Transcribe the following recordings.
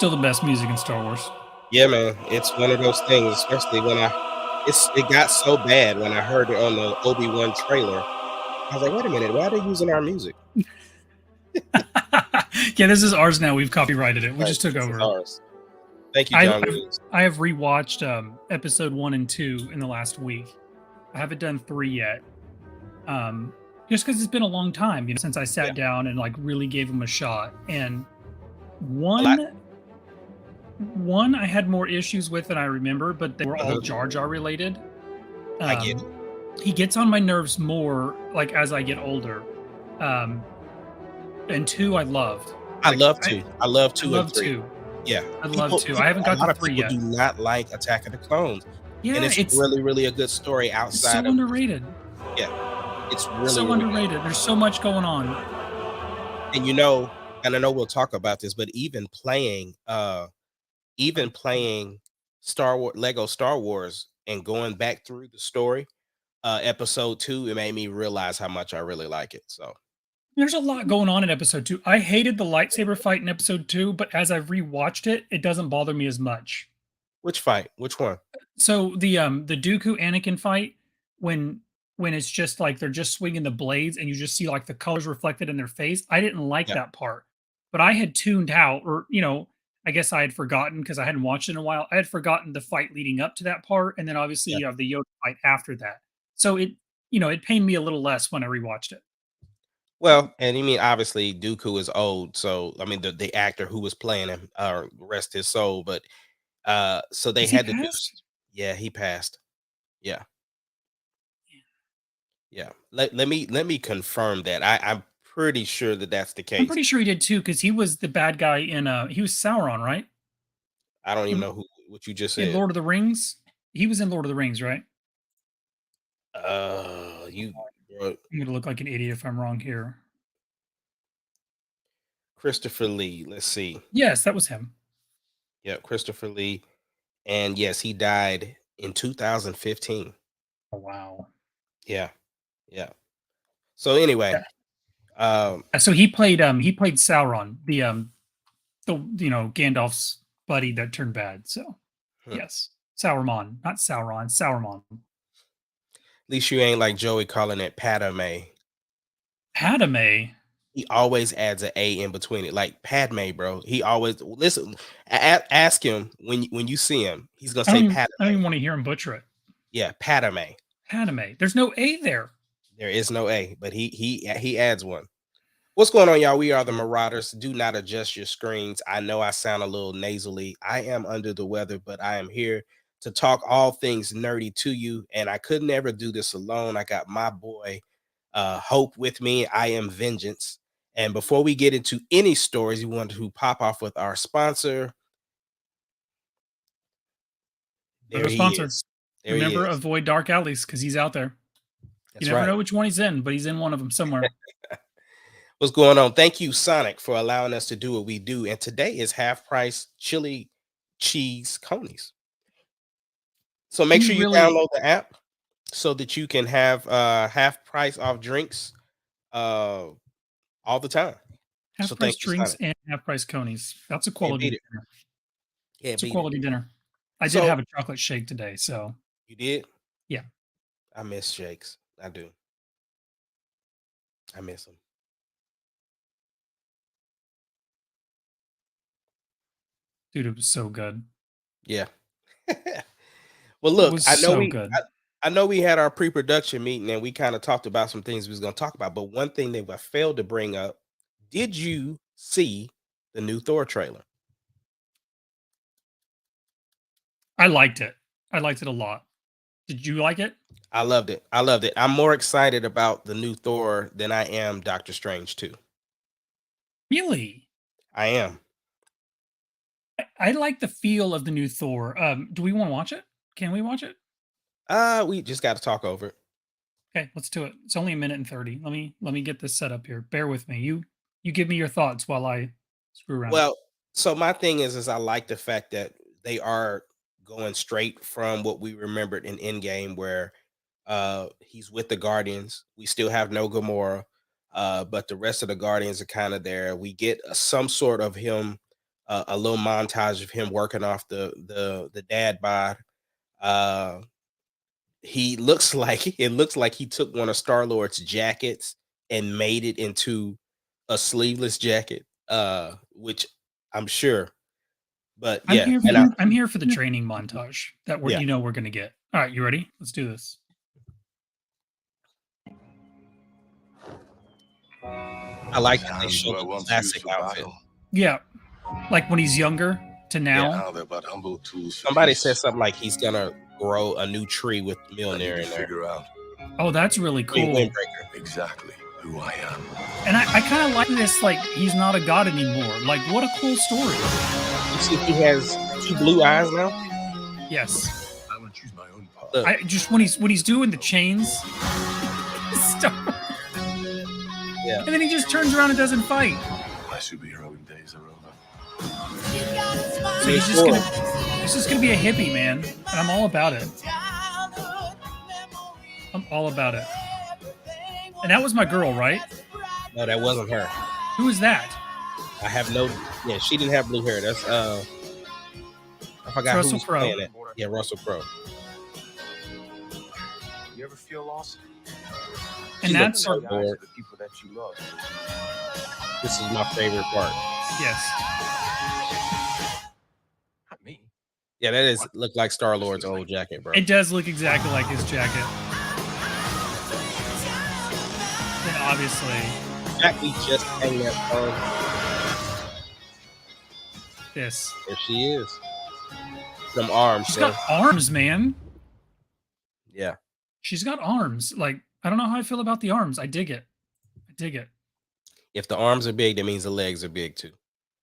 Still the best music in Star Wars. Yeah, man, it's one of those things, especially when it got so bad when I heard it on the Obi-Wan trailer. I was like, "Wait a minute, why are they using our music?" Yeah, this is ours now. We've copyrighted it. We Like, just took this is over. ours. Thank you, I, John I've Williams. I have rewatched episode 1 and 2 in the last week. I haven't done 3 yet. Um, just because it's been a long time, since I Yeah, sat down and like really gave them a shot. And a lot. one one I had more issues with than I remember, but they were all Mhm, Jar Jar related. I get it. Um, he gets on my nerves more like as I get older. Um, and 2 I loved. I Like love I 2. I love I 2 and love 3. 2. Yeah, I love people 2. I people haven't a got to lot of 3 people yet. do not like Attack of the Clones, and Yeah, it's really, really a good story it's outside so of underrated. yeah, it's really, So really good. underrated. There's so much going on. And, and I know we'll talk about this, but even playing Lego Star Wars and going back through the story, episode 2, it made me realize how much I really like it, so There's a lot going on in episode 2. I hated the lightsaber fight in episode 2, but as I've rewatched it, it doesn't bother me as much. which fight? Which one? So the Dooku Anakin fight when when it's just like they're just swinging the blades and you just see like the colors reflected in their face, I didn't like Yeah, that part. But I had tuned out or I guess I had forgotten because I hadn't watched it in a while. I had forgotten the fight leading up to that part and then obviously yeah. you have the Yoda fight after that. So it pained me a little less when I rewatched it. Well, and you mean obviously Dooku is old, so I mean the actor who was playing him, rest his soul, but so they Is he had to do passed? yeah, he passed. Yeah, yeah. Let me confirm that. I'm pretty sure that that's the I'm case. pretty sure he did too, because he was the bad guy in he was Sauron, right? I don't even In, know what you just in said. Lord of the Rings. He was in Lord of the Rings, right? You bro, I'm gonna look like an idiot if I'm wrong here. Christopher Lee. Let's see. Yes, that was him. Yeah, Christopher Lee, and yes, he died in 2015. Oh, wow. Yeah, yeah. So anyway, Yeah. um, So he played Sauron, the Gandalf's buddy that turned bad. So hmm. yes, Sauron, not Sauron, Sauron. At least you ain't like Joey calling it Padme. Padme. He always adds a A in between it, like Padme, bro. He always listen. Ask him when you see him. He's gonna say Padme. I don't even want to hear him butcher it. Yeah, Padme. Padme. There's no A there. There is no A, but he adds one. What's going on, y'all? We are the Marauders. Do not adjust your screens. I know I sound a little nasally. I am under the weather, but I am here to talk all things nerdy to you. And I could never do this alone. I got my boy Hope with me. I am Vengeance. And before we get into any stories, we want to pop off with our sponsor. There's There no he sponsor. is. There he Remember, is. avoid dark alleys because he's out there. You That's never right. know which one he's in, but he's in one of them somewhere. What's going on? Thank you, Sonic, for allowing us to do what we do. And today is half price chili cheese conies. So make He sure you really download the app so that you can have half price off drinks uh all the time. half So price thank you, drinks Sonic. and half price conies. That's a Can't quality beat it. dinner. Can't It's a beat it. quality dinner. I did So have a chocolate shake today, so you did? yeah. I miss shakes. I do. I miss them. Dude, it was so good. Yeah. Well, It look, was so good. I know we had our pre-production meeting and we kind of talked about some things we was going to talk about, but one thing that I failed to bring up, did you see the new Thor trailer? I liked it. I liked it a lot. Did you like it? I loved it. I loved it. I'm more excited about the new Thor than I am Doctor Strange 2. Really? I am. I like the feel of the new Thor. Do we want to watch it? Can we watch it? We just got to talk over it. Okay, let's do it. It's only a minute and 30. Let me get this set up here. Bear with me. You give me your thoughts while I screw around. Well, so my thing is I like the fact that they are going straight from what we remembered in Endgame, where he's with the Guardians. We still have no Gamora, but the rest of the Guardians are kind of there. We get some sort of him a little montage of him working off the dad bod. Uh, he looks like it looks like he took one of Star Lord's jackets and made it into a sleeveless jacket. Which I'm sure, but I'm yeah, here. and I, I'm here for the training montage that yeah, we're gonna get. All right, you ready? Let's do this. I like These that they hands showed were the once used classic for outfit. battle. Yeah, like when he's younger to Yeah, now. Now they're but humble tools for somebody peace. said something like he's gonna grow a new tree with I need Mjolnir to in there. figure out Oh, that's really cool. Windbreaker. exactly who I am. And I kind of like this. Like he's not a god anymore. Like what a cool story. You see, he has 2 blue eyes now. Yes. I will choose my own path. Look. I just when he's doing the chains stuff. Yeah. And then he just turns around and doesn't fight. My superheroing days are over. So he's just gonna be a hippie, man. And I'm all about it. I'm all about it. And that was my girl, right? No, that wasn't her. Who is that? I have no. Yeah, she didn't have blue hair. That's I forgot Russell who was Crowe. playing it. Yeah, Russell Crowe. You ever feel lost? And She that's looked so bored. The people that you love. This is my favorite part. yes. Not me. Yeah, that is look like Star Lord's old jacket, bro. It does look exactly like his jacket. And obviously, Jack, we just hang that phone. this. There she is. Them arms, She's man. got arms, man. Yeah. She's got arms. Like, I don't know how I feel about the arms. I dig it. I dig it. If the arms are big, that means the legs are big too.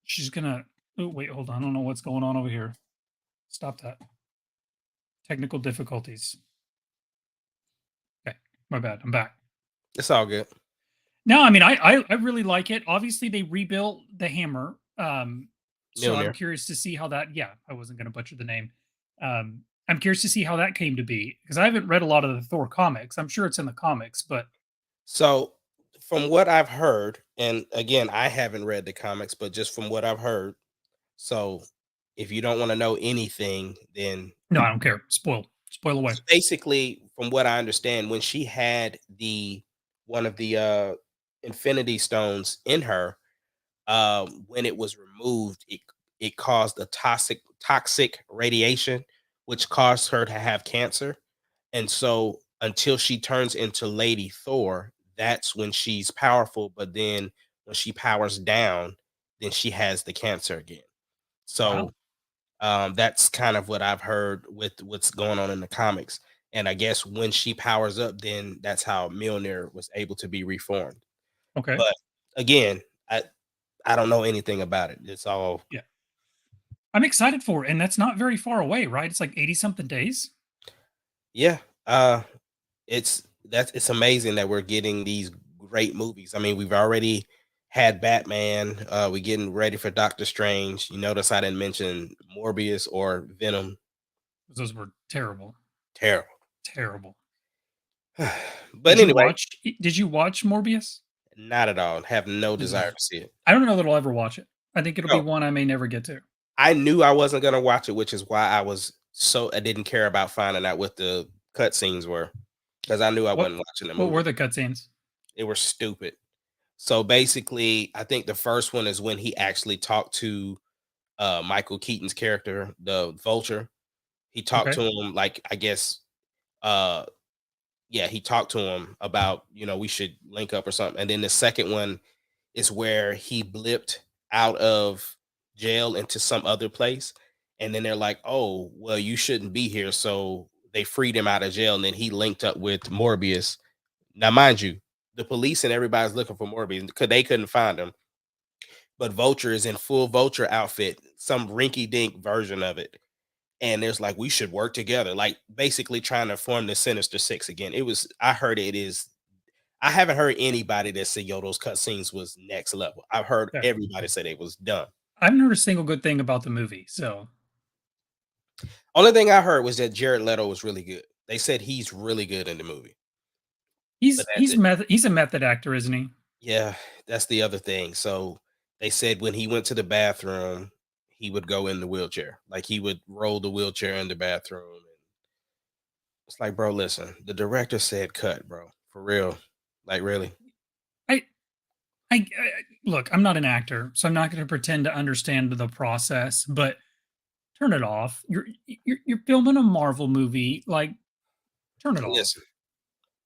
She's gonna. Oh, wait, hold on. I don't know what's going on over here. Stop that. Technical difficulties. Okay, my bad. I'm back. It's all good. No, I mean, I really like it. Obviously, they rebuilt the hammer. So I'm Mjolnir. curious to see how that. Yeah, I wasn't going to butcher the name. I'm curious to see how that came to be because I haven't read a lot of the Thor comics. I'm sure it's in the comics, but So, from what I've heard, and again, I haven't read the comics, but just from what I've heard, so if you don't want to know anything, then no, I don't care. Spoil away. basically, from what I understand, when she had the one of the Infinity Stones in her, when it was removed, it caused a toxic radiation, which caused her to have cancer. And so until she turns into Lady Thor, that's when she's powerful. But then when she powers down, then she has the cancer again. So that's kind of what I've heard with what's going on in the comics. And I guess when she powers up, then that's how Mjolnir was able to be reformed. Okay. But again, I don't know anything about it. It's all I'm excited for it, and that's not very far away, right? It's like 80 something days. yeah. It's amazing that we're getting these great movies. I mean, we've already had Batman. We're getting ready for Doctor Strange. You notice I didn't mention Morbius or Venom. Those were terrible. Terrible. Terrible. But anyway, Did you watch Morbius? not at all. Have no desire to see it. I don't know that I'll ever watch it. I think it'll No. be one I may never get to. I knew I wasn't gonna watch it, which is why I didn't care about finding out what the cutscenes were. Because I knew I wasn't watching the movie. What were the cutscenes? They were stupid. So basically, I think the first one is when he actually talked to Michael Keaton's character, the Vulture. He talked to him like I guess he talked to him about, we should link up or something. And then the second one is where he blipped out of jail into some other place. And then they're like, oh, well, you shouldn't be here. So they freed him out of jail. And then he linked up with Morbius. Now, mind you, the police and everybody's looking for Morbius because they couldn't find him. But Vulture is in full Vulture outfit, some rinky dink version of it. And there's like, we should work together, like basically trying to form the Sinister Six again. I haven't heard anybody that said, yo, those cutscenes was next level. I've heard everybody say it was dumb. I haven't heard a single good thing about the movie. So only thing I heard was that Jared Leto was really good. They said he's really good in the movie. He's a method actor, isn't he? Yeah, that's the other thing. So they said when he went to the bathroom, he would go in the wheelchair. Like he would roll the wheelchair in the bathroom. And it's like, bro, listen, the director said cut, bro. For real. Like really. I, I look, I'm not an actor, so I'm not going to pretend to understand the process, but turn it off. You're filming a Marvel movie, like turn it off. Listen.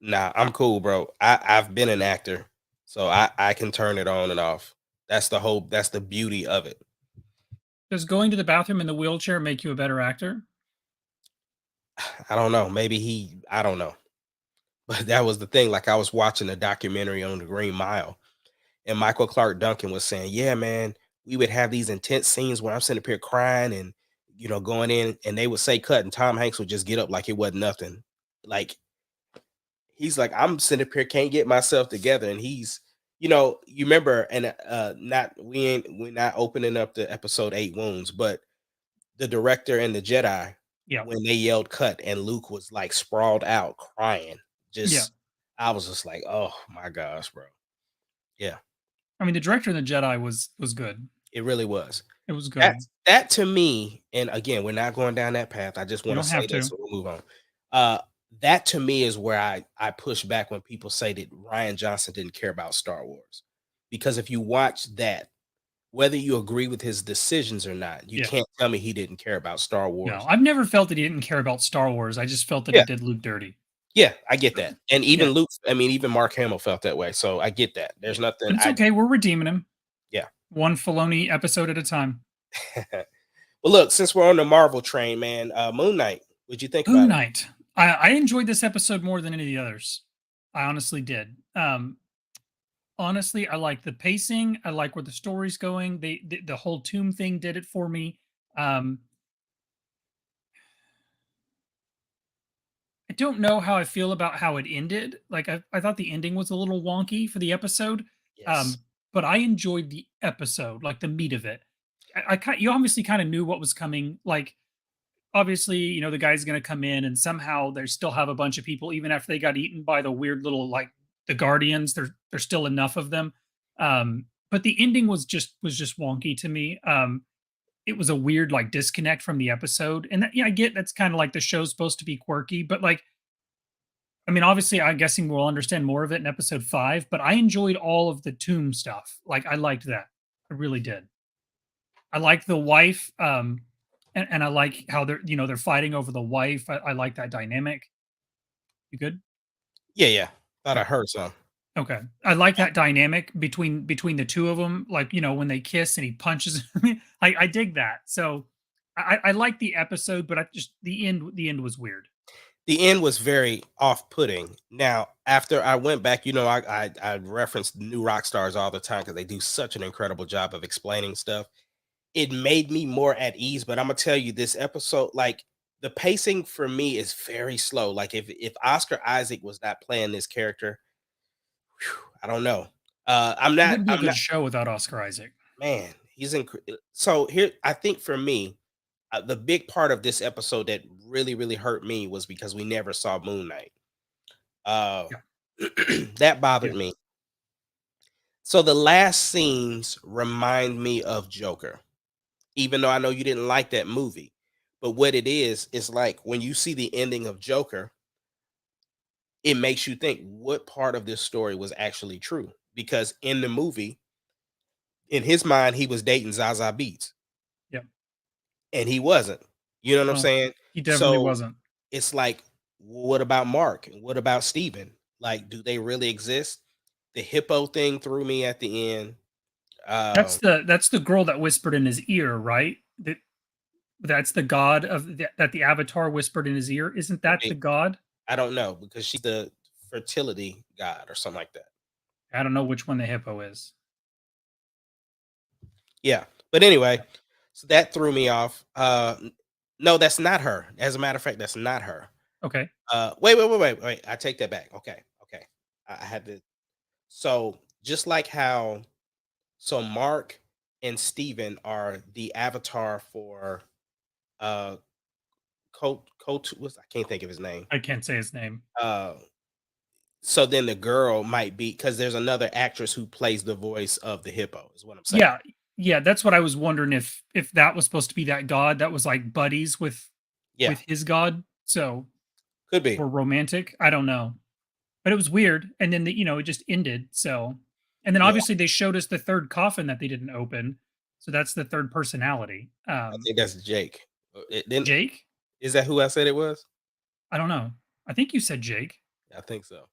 Nah, I'm cool, bro. I've been an actor, so I can turn it on and off. That's the beauty of it. Does going to the bathroom in the wheelchair make you a better actor? I don't know. I don't know. But that was the thing. Like I was watching a documentary on the Green Mile, and Michael Clark Duncan was saying, "Yeah, man, we would have these intense scenes where I'm sitting up here crying and going in, and they would say cut, and Tom Hanks would just get up like it wasn't nothing. Like he's like, I'm sitting up here, can't get myself together, and you remember, and we're not opening up the episode 8 Wounds, but the director and the Jedi Yeah. when they yelled cut and Luke was like sprawled out crying. Yeah. I was just like, oh my gosh, bro. Yeah, I mean, the director of the Jedi was good. it really was. It was good. That to me, and again, we're not going down that path. I just You want don't to say have this, to. so we'll move on. That to me is where I push back when people say that Ryan Johnson didn't care about Star Wars, because if you watch that, whether you agree with his decisions or not, you Yeah. can't tell me he didn't care about Star Wars. No, I've never felt that he didn't care about Star Wars. I just felt that Yeah. it did Luke dirty. Yeah, I get that. And even Yeah. Luke, I mean, even Mark Hamill felt that way. So I get that. There's nothing. But it's okay. We're redeeming him. Yeah. One Filoni episode at a time. Well, look, since we're on the Marvel train, man, Moon Knight, what'd you think Moon about it? Knight. I enjoyed this episode more than any of the others. I honestly did. Honestly, I like the pacing. I like where the story's going. The whole tomb thing did it for me. I don't know how I feel about how it ended. Like I thought the ending was a little wonky for the episode. Yes. But I enjoyed the episode, like the meat of it. You obviously kind of knew what was coming. Like obviously, the guy's going to come in and somehow they still have a bunch of people, even after they got eaten by the weird little, like the Guardians, there's still enough of them. But the ending was just wonky to me. It was a weird like disconnect from the episode. And I get that's kind of like the show's supposed to be quirky, but like, I mean, obviously I'm guessing we'll understand more of it in episode 5, but I enjoyed all of the tomb stuff. Like I liked that. I really did. I liked the wife. And I like how they're fighting over the wife. I like that dynamic. You good? Yeah. Thought I heard some. Okay. I like that dynamic between the two of them. Like, when they kiss and he punches. I dig that. So I like the episode, but the end was weird. The end was very off-putting. Now, after I went back, I reference New Rock Stars all the time because they do such an incredible job of explaining stuff. It made me more at ease, but I'm gonna tell you this episode, like the pacing for me is very slow. Like if Oscar Isaac was not playing this character, I don't know. I'm It not. wouldn't be a I'm good not. show without Oscar Isaac. Man, so here, I think for me, the big part of this episode that really, really hurt me was because we never saw Moon Knight. That bothered me. So the last scenes remind me of Joker, even though I know you didn't like that movie. But what it is like when you see the ending of Joker, it makes you think what part of this story was actually true. Because in the movie, in his mind, he was dating Zaza Beats. Yep. And he wasn't. You know what I'm Well, saying? He definitely So wasn't. it's like, what about Mark? And what about Steven? Like, do they really exist? The hippo thing threw me at the end. That's the girl that whispered in his ear, right? That's the god that the Avatar whispered in his ear. Isn't that the god? I don't know because she's the fertility god or something like that. I don't know which one the hippo is. Yeah, but anyway, so that threw me off. No, that's not her. As a matter of fact, that's not her. Okay. Wait. I take that back. Okay. I had to. So just like how, so Mark and Steven are the avatar for Coat. I can't think of his name. I can't say his name. So then the girl might be because there's another actress who plays the voice of the hippo. Is what I'm saying. Yeah, Yeah, that's what I was wondering if that was supposed to be that god that was like buddies Yeah, with his god. So could be. or romantic. I don't know. But it was weird. And then it just ended. So and then Yeah, obviously they showed us the third coffin that they didn't open. So that's the third personality. I think that's Jake. It didn't. Jake? Is that who I said it was? I don't know. I think you said Jake. I think so.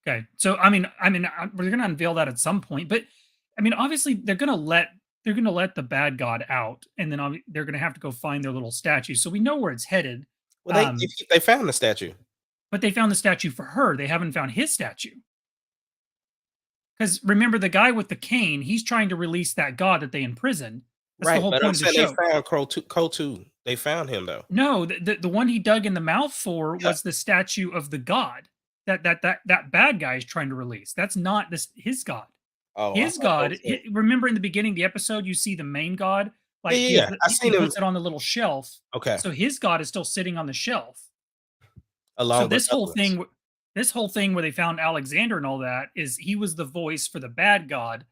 Okay. So we're gonna unveil that at some point, but I mean, obviously they're gonna let the bad god out, and then they're gonna have to go find their little statue. So we know where it's headed. Well, Um, they found the statue. but they found the statue for her. They haven't found his statue. Because remember, the guy with the cane, he's trying to release that god that they imprisoned. That's the Right, whole but I'm point of the saying they show. found Kotu. They found him though. No, the one he dug in the mouth for Yeah. was the statue of the god that bad guy is trying to release. That's not his god. Oh, I His thought that god, was it. remember in the beginning of the episode, you see the main god, Yeah, like yeah, he has yeah. I he seen him. puts it on the little shelf. Okay, So his god is still sitting on the shelf. So along with other ones. this whole thing where they found Alexander and all that is he was the voice for the bad god,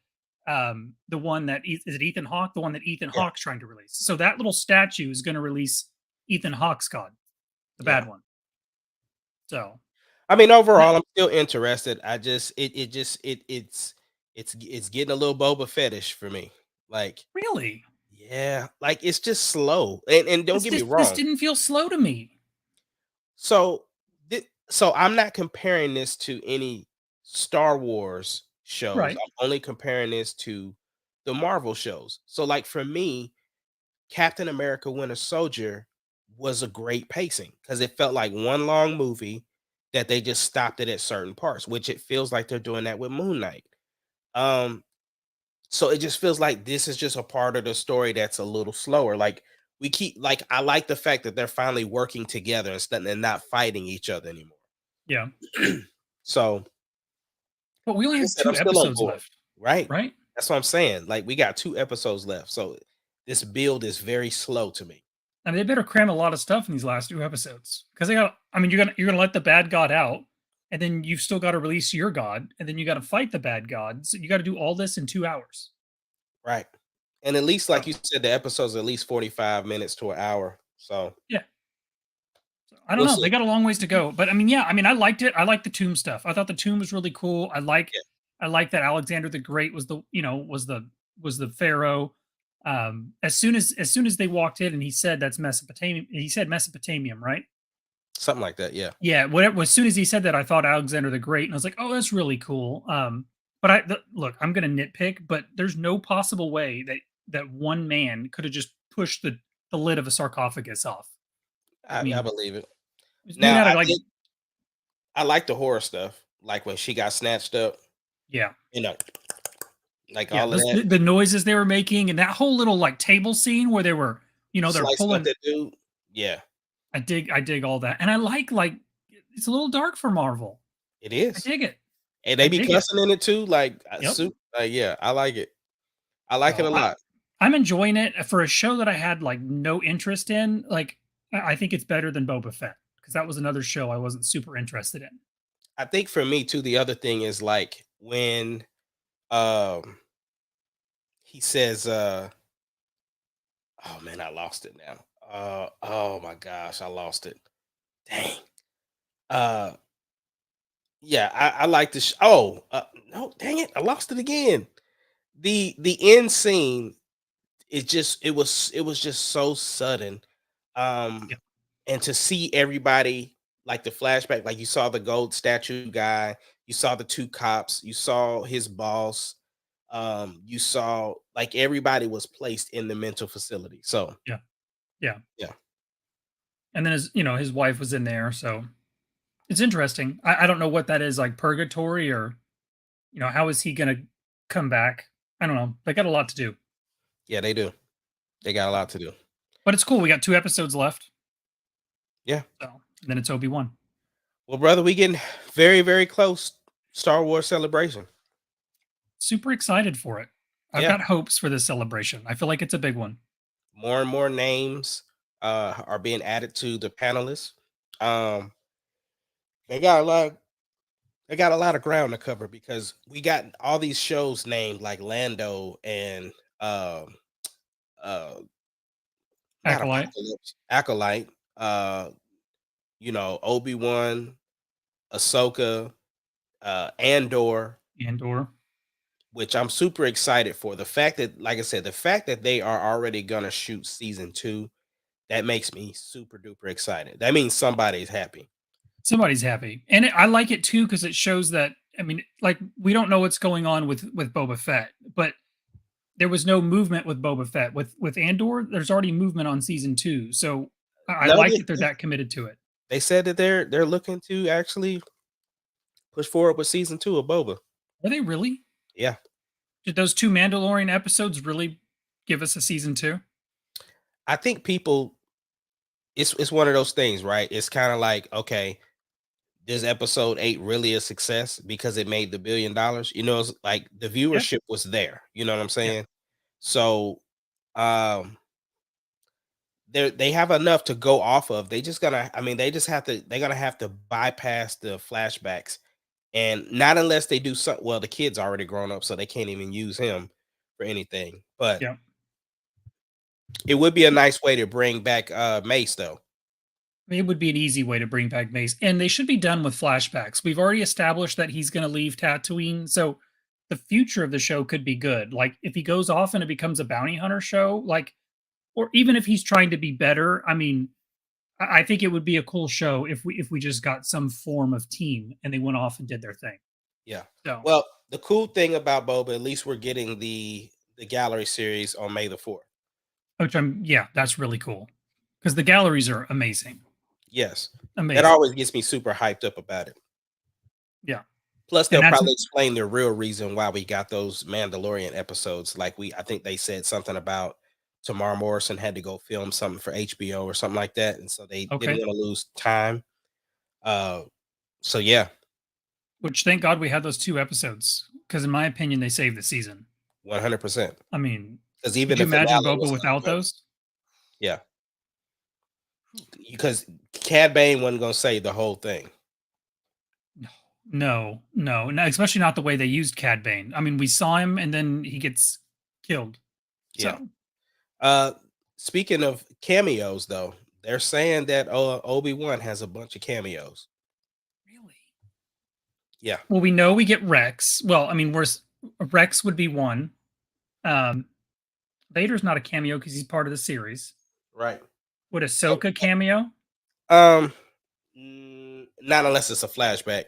the one that is it Ethan Hawke, the one that Ethan Yeah, Hawke's trying to release. So that little statue is going to release Ethan Hawke's god, the yeah. bad one. So I mean, that- overall, I'm still interested. I just it's getting a little Boba Fettish for me. Like, really, yeah, like it's just slow. And don't get me this wrong. didn't feel slow to me. So so I'm not comparing this to any Star Wars shows. Right. I'm only comparing this to the Marvel shows. So like for me, Captain America Winter Soldier was a great pacing because it felt like one long movie that they just stopped it at certain parts, which it feels like they're doing that with Moon Knight. Um, so it just feels like this is just a part of the story that's a little slower. Like we keep like I like the fact that they're finally working together instead and not fighting each other anymore. Yeah. So But we only like I have said, two I'm still on episodes board, left, right? right? That's what I'm saying. Like we got 2 episodes left, so this build is very slow to me. I mean, they better cram a lot of stuff in these last 2 episodes because they got. I mean, you're gonna let the bad god out, and then you've still got to release your god, and then you got to fight the bad god. So you got to do all this in 2 hours. Right. And at least, So like you said, the episode's at least 45 minutes to an hour. So yeah, so, I don't we'll know. see. They got a long ways to go, but I mean, yeah. I mean, I liked it. I liked the tomb stuff. I thought the tomb was really cool. Yeah. I like that Alexander the Great was was the pharaoh. As soon as they walked in and he said that's Mesopotamia, he said Mesopotamian, right? Something like that. Yeah. Yeah, whatever. As soon as he said that, I thought Alexander the Great, and I was like, "Oh, that's really cool." But look, I'm gonna nitpick, but there's no possible way that one man could have just pushed the lid of a sarcophagus off. I I mean, believe it. it was made Now out of like, I like the horror stuff, like when she got snatched up, yeah, you know, like yeah, all of that. the noises they were making, and that whole little like table scene where they were, they're Slicing up pulling. that dude. Yeah, I dig all that, and I like it's a little dark for Marvel. it I is. dig it. And I they be dig it. cussing in it too. Like Yep. yeah, I like it. I like it So a lot. I'm enjoying it for a show that I had like no interest in. Like, I think it's better than Boba Fett because that was another show I wasn't super interested in. I think for me too, the other thing is like when um he says oh man, I lost it now. Oh my gosh, I lost it. Dang. Uh yeah, I like this. No, dang it, I lost it again. The end scene, it was just so sudden. Um Yeah, and to see everybody like the flashback, like you saw the gold statue guy, you saw the 2 cops, you saw his boss, you saw like everybody was placed in the mental facility. So yeah, yeah. yeah. And then his wife was in there, so it's interesting. I don't know what that is like purgatory or how is he gonna come back? I don't know. They got a lot to do, Yeah, they do. They got a lot to do. but it's cool. We got 2 episodes left, Yeah. so then it's Obi-Wan. Well, brother, we getting very, very close. Star Wars celebration. Super excited for it. I've Yeah. got hopes for this celebration. I feel like it's a big one. More and more names are being added to the panelists. Um, they got a lot. They got a lot of ground to cover because we got all these shows named like Lando and um, uh, not Acolyte, Apocalypse, Acolyte, Obi-Wan, Ahsoka, Andor, Andor. which I'm super excited for. The fact that, like I said, the fact that they are already gonna shoot season 2, that makes me super duper excited. That means somebody's happy. Somebody's happy, and I like it too because it shows that. I mean, like we don't know what's going on with Boba Fett, but there was no movement with Boba Fett. With Andor, there's already movement on season 2, so I No, like that they're that committed to it. they said that they're looking to actually push forward with season 2 of Boba. Are they really? Yeah. Did those 2 Mandalorian episodes really give us a season 2? I think people it's one of those things, right? It's kind of like, okay, this episode 8 really a success because it made the $1 billion. It's like the Yeah. viewership was there. You know what I'm Yeah. saying? So um they have enough to go off of. They just gonna I mean, they're gonna have to bypass the flashbacks, and not unless they do something. Well, the kid's already grown up, so they can't even use him for anything. But Yeah. it would be a nice way to bring back Mace, though. I mean, it would be an easy way to bring back Mace, and they should be done with flashbacks. We've already established that he's going to leave Tatooine, so the future of the show could be good. Like if he goes off and it becomes a bounty hunter show, like, or even if he's trying to be better. I mean, I think it would be a cool show if we just got some form of team and they went off and did their thing. Yeah. So, Well, the cool thing about Boba, at least we're getting the gallery series on May the 4th. which yeah, that's really cool because the galleries are amazing, Yes. That amazing. always gets me super hyped up about it. Yeah, Plus, and they'll that's probably explain the real reason why we got those Mandalorian episodes. Like I think they said something about Tamar Morrison had to go film something for HBO or something like that, and so they didn't okay. want to lose time. So yeah, Which thank God we had those 2 episodes because in my opinion they saved the season. 100%. I mean, Because could even you the imagine finale Boba was without good. those? Yeah, because Cad Bane wasn't gonna say the whole thing. No, no, no, especially not the way they used Cad Bane. I mean, we saw him and then he gets killed. Yeah. So, Uh, Speaking of cameos, though, they're saying that Obi-Wan has a bunch of cameos. really? Yeah. Well, we know we get Rex. Well, I mean, Rex would be one. Um, Vader's not a cameo because he's part of the series. Right. Would Ahsoka cameo? Um, Not unless it's a flashback.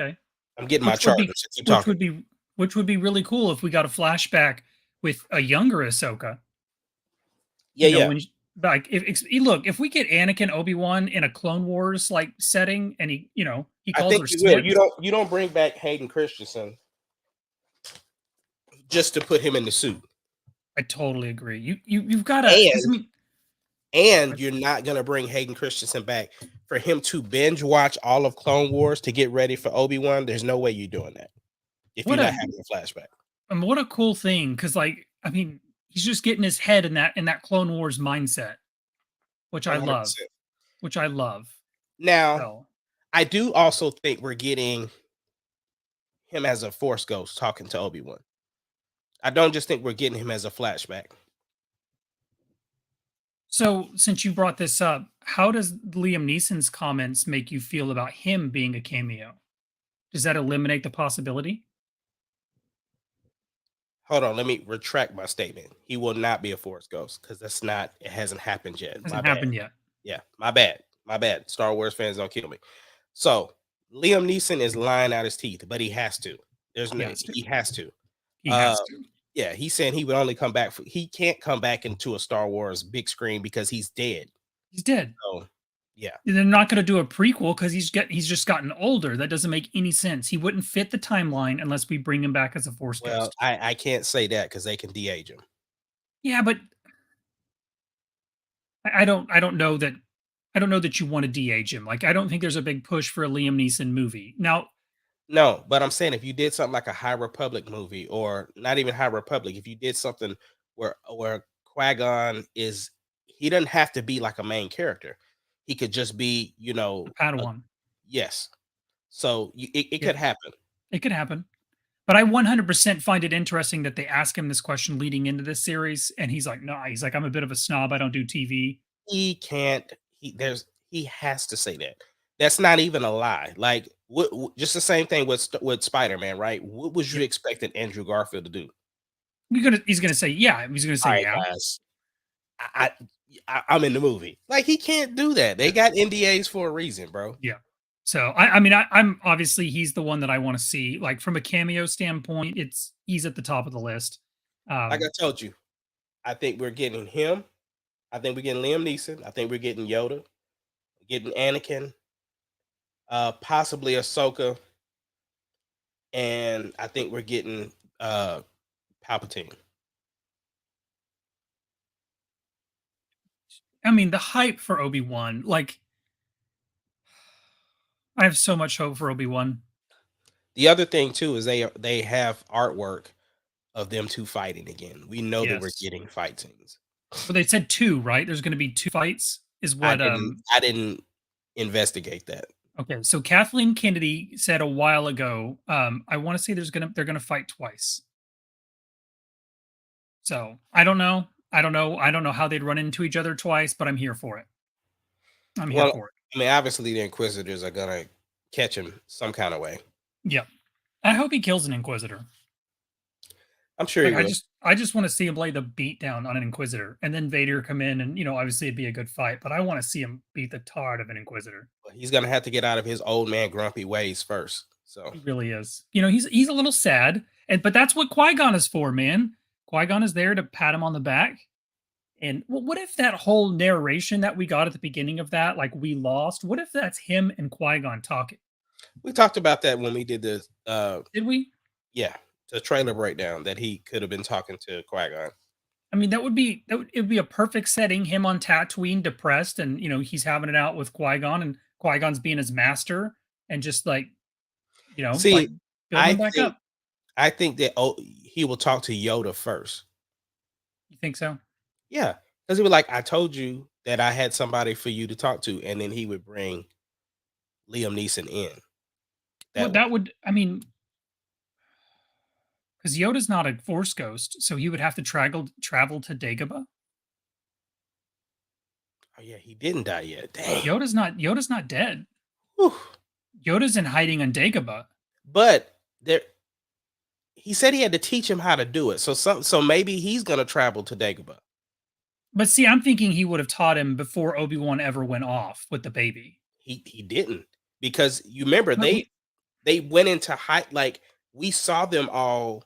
Okay. I'm getting my Which would charger. be So keep which talking. would be which would be really cool if we got a flashback with a younger Ahsoka. Yeah, You know, yeah. when like look, if we get Anakin Obi-Wan in a Clone Wars like setting and he I calls think her you will. Snips, You don't bring back Hayden Christensen just to put him in the suit, I totally agree. You've got to. and I mean, you're not gonna bring Hayden Christensen back for him to binge watch all of Clone Wars to get ready for Obi-Wan. There's no way you're doing that if you're what a not having a flashback. what a cool thing because like I mean he's just getting his head in that Clone Wars mindset, which I love. 100%. Which I love. Now, So I do also think we're getting him as a Force ghost talking to Obi-Wan. I don't just think we're getting him as a flashback. So, since you brought this up, how does Liam Neeson's comments make you feel about him being a cameo? Does that eliminate the possibility? Hold on, let me retract my statement. He will not be a Force ghost because it hasn't happened yet. My Hasn't bad. happened yet. Yeah, my bad. My bad. Star Wars fans don't kill me. So Liam Neeson is lying out his teeth, but he has to. There's no, has to. he has to. He has to. Yeah, he's saying he would only come back he can't come back into a Star Wars big screen because he's dead. He's dead. So yeah. They're not going to do a prequel because he's just gotten older. That doesn't make any sense. He wouldn't fit the timeline unless we bring him back as a Force Well, ghost. I can't say that because they can de-age him. Yeah, but I don't know that you want to de-age him. Like I don't think there's a big push for a Liam Neeson movie. Now, No, but I'm saying if you did something like a High Republic movie, or not even High Republic, if you did something where Qui-Gon he doesn't have to be like a main character. He could just be, Padawan. yes. So it Yeah. could happen. It could happen. But I 100% find it interesting that they ask him this question leading into this series, and he's like, "No," he's like, "I'm a bit of a snob. I don't do TV." He can't. He has to say that. That's not even a lie. Like just the same thing with Spider Man, right? What was Yeah. you expecting Andrew Garfield to do? He's gonna say, "Yeah." He's gonna All say, right, "Yeah." guys, I, I'm in the movie. Like he can't do that. They Yeah. got NDAs for a reason, bro. Yeah. So I mean, I'm obviously he's the one that I want to see. Like from a cameo standpoint, he's at the top of the list. Like I Um, told you, I think we're getting him. I think we're getting Liam Neeson. I think we're getting Yoda, getting Anakin, possibly Ahsoka, and I think we're getting Palpatine. I mean, the hype for Obi-Wan, like I have so much hope for Obi-Wan. The other thing too is they have artwork of them two fighting again. We know that we're Yes. getting fight scenes. But they said two, right? There's going to be two fights. Is what I didn't investigate that. Okay, so Kathleen Kennedy said a while ago, I want to say they're gonna fight twice. So I don't know. I don't know how they'd run into each other twice, but I'm here for it. I'm here Well, for it. I mean, obviously the Inquisitors are gonna catch him some kind of way. Yeah. I hope he kills an Inquisitor. I'm sure he Like will. I just want to see him lay the beat down on an Inquisitor and then Vader come in and obviously it'd be a good fight, but I want to see him beat the tar out of an Inquisitor. But he's gonna have to get out of his old man grumpy ways first. So He really is. He's a little sad, but that's what Qui-Gon is for, man. Qui-Gon is there to pat him on the back. And what if that whole narration that we got at the beginning of that, like we lost, what if that's him and Qui-Gon talking? we talked about that when we did the Did we? yeah, the trailer breakdown that he could have been talking to Qui-Gon. I mean, it would be a perfect setting. Him on Tatooine, depressed, and he's having it out with Qui Gon, and Qui Gon's being his master, and just like like See, building I him back think up. I think that he will talk to Yoda first. You think so? Yeah, because he was like, "I told you that I had somebody for you to talk to," and then he would bring Liam Neeson in Well, that way. that would. I mean, because Yoda's not a Force ghost, so he would have to travel to Dagobah. Oh yeah, he didn't die yet. Dang. Yoda's not dead. Whew. Yoda's in hiding on Dagobah. But there, he said he had to teach him how to do it. So maybe he's gonna travel to Dagobah. But see, I'm thinking he would have taught him before Obi-Wan ever went off with the baby. He didn't, because you remember But they went into high, like we saw them all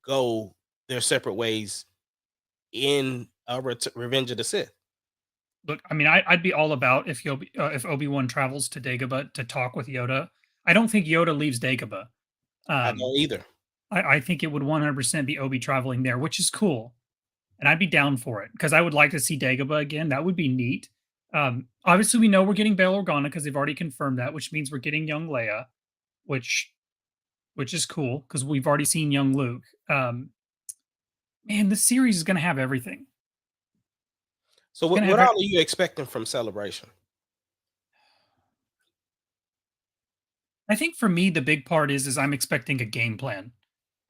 go their separate ways in Revenge of the Sith. look, I mean, I'd be all about if Obi-Wan travels to Dagobah to talk with Yoda. I don't think Yoda leaves Dagobah. I Um, don't either. I think it would 100% be Obi traveling there, which is cool, and I'd be down for it because I would like to see Dagobah again. That would be neat. Obviously, we know we're getting Bail Organa because they've already confirmed that, which means we're getting young Leia, which which is cool because we've already seen young Luke. Man, this series is going to have everything. So It's going to what have all are you expecting from Celebration? I think for me, the big part is I'm expecting a game plan.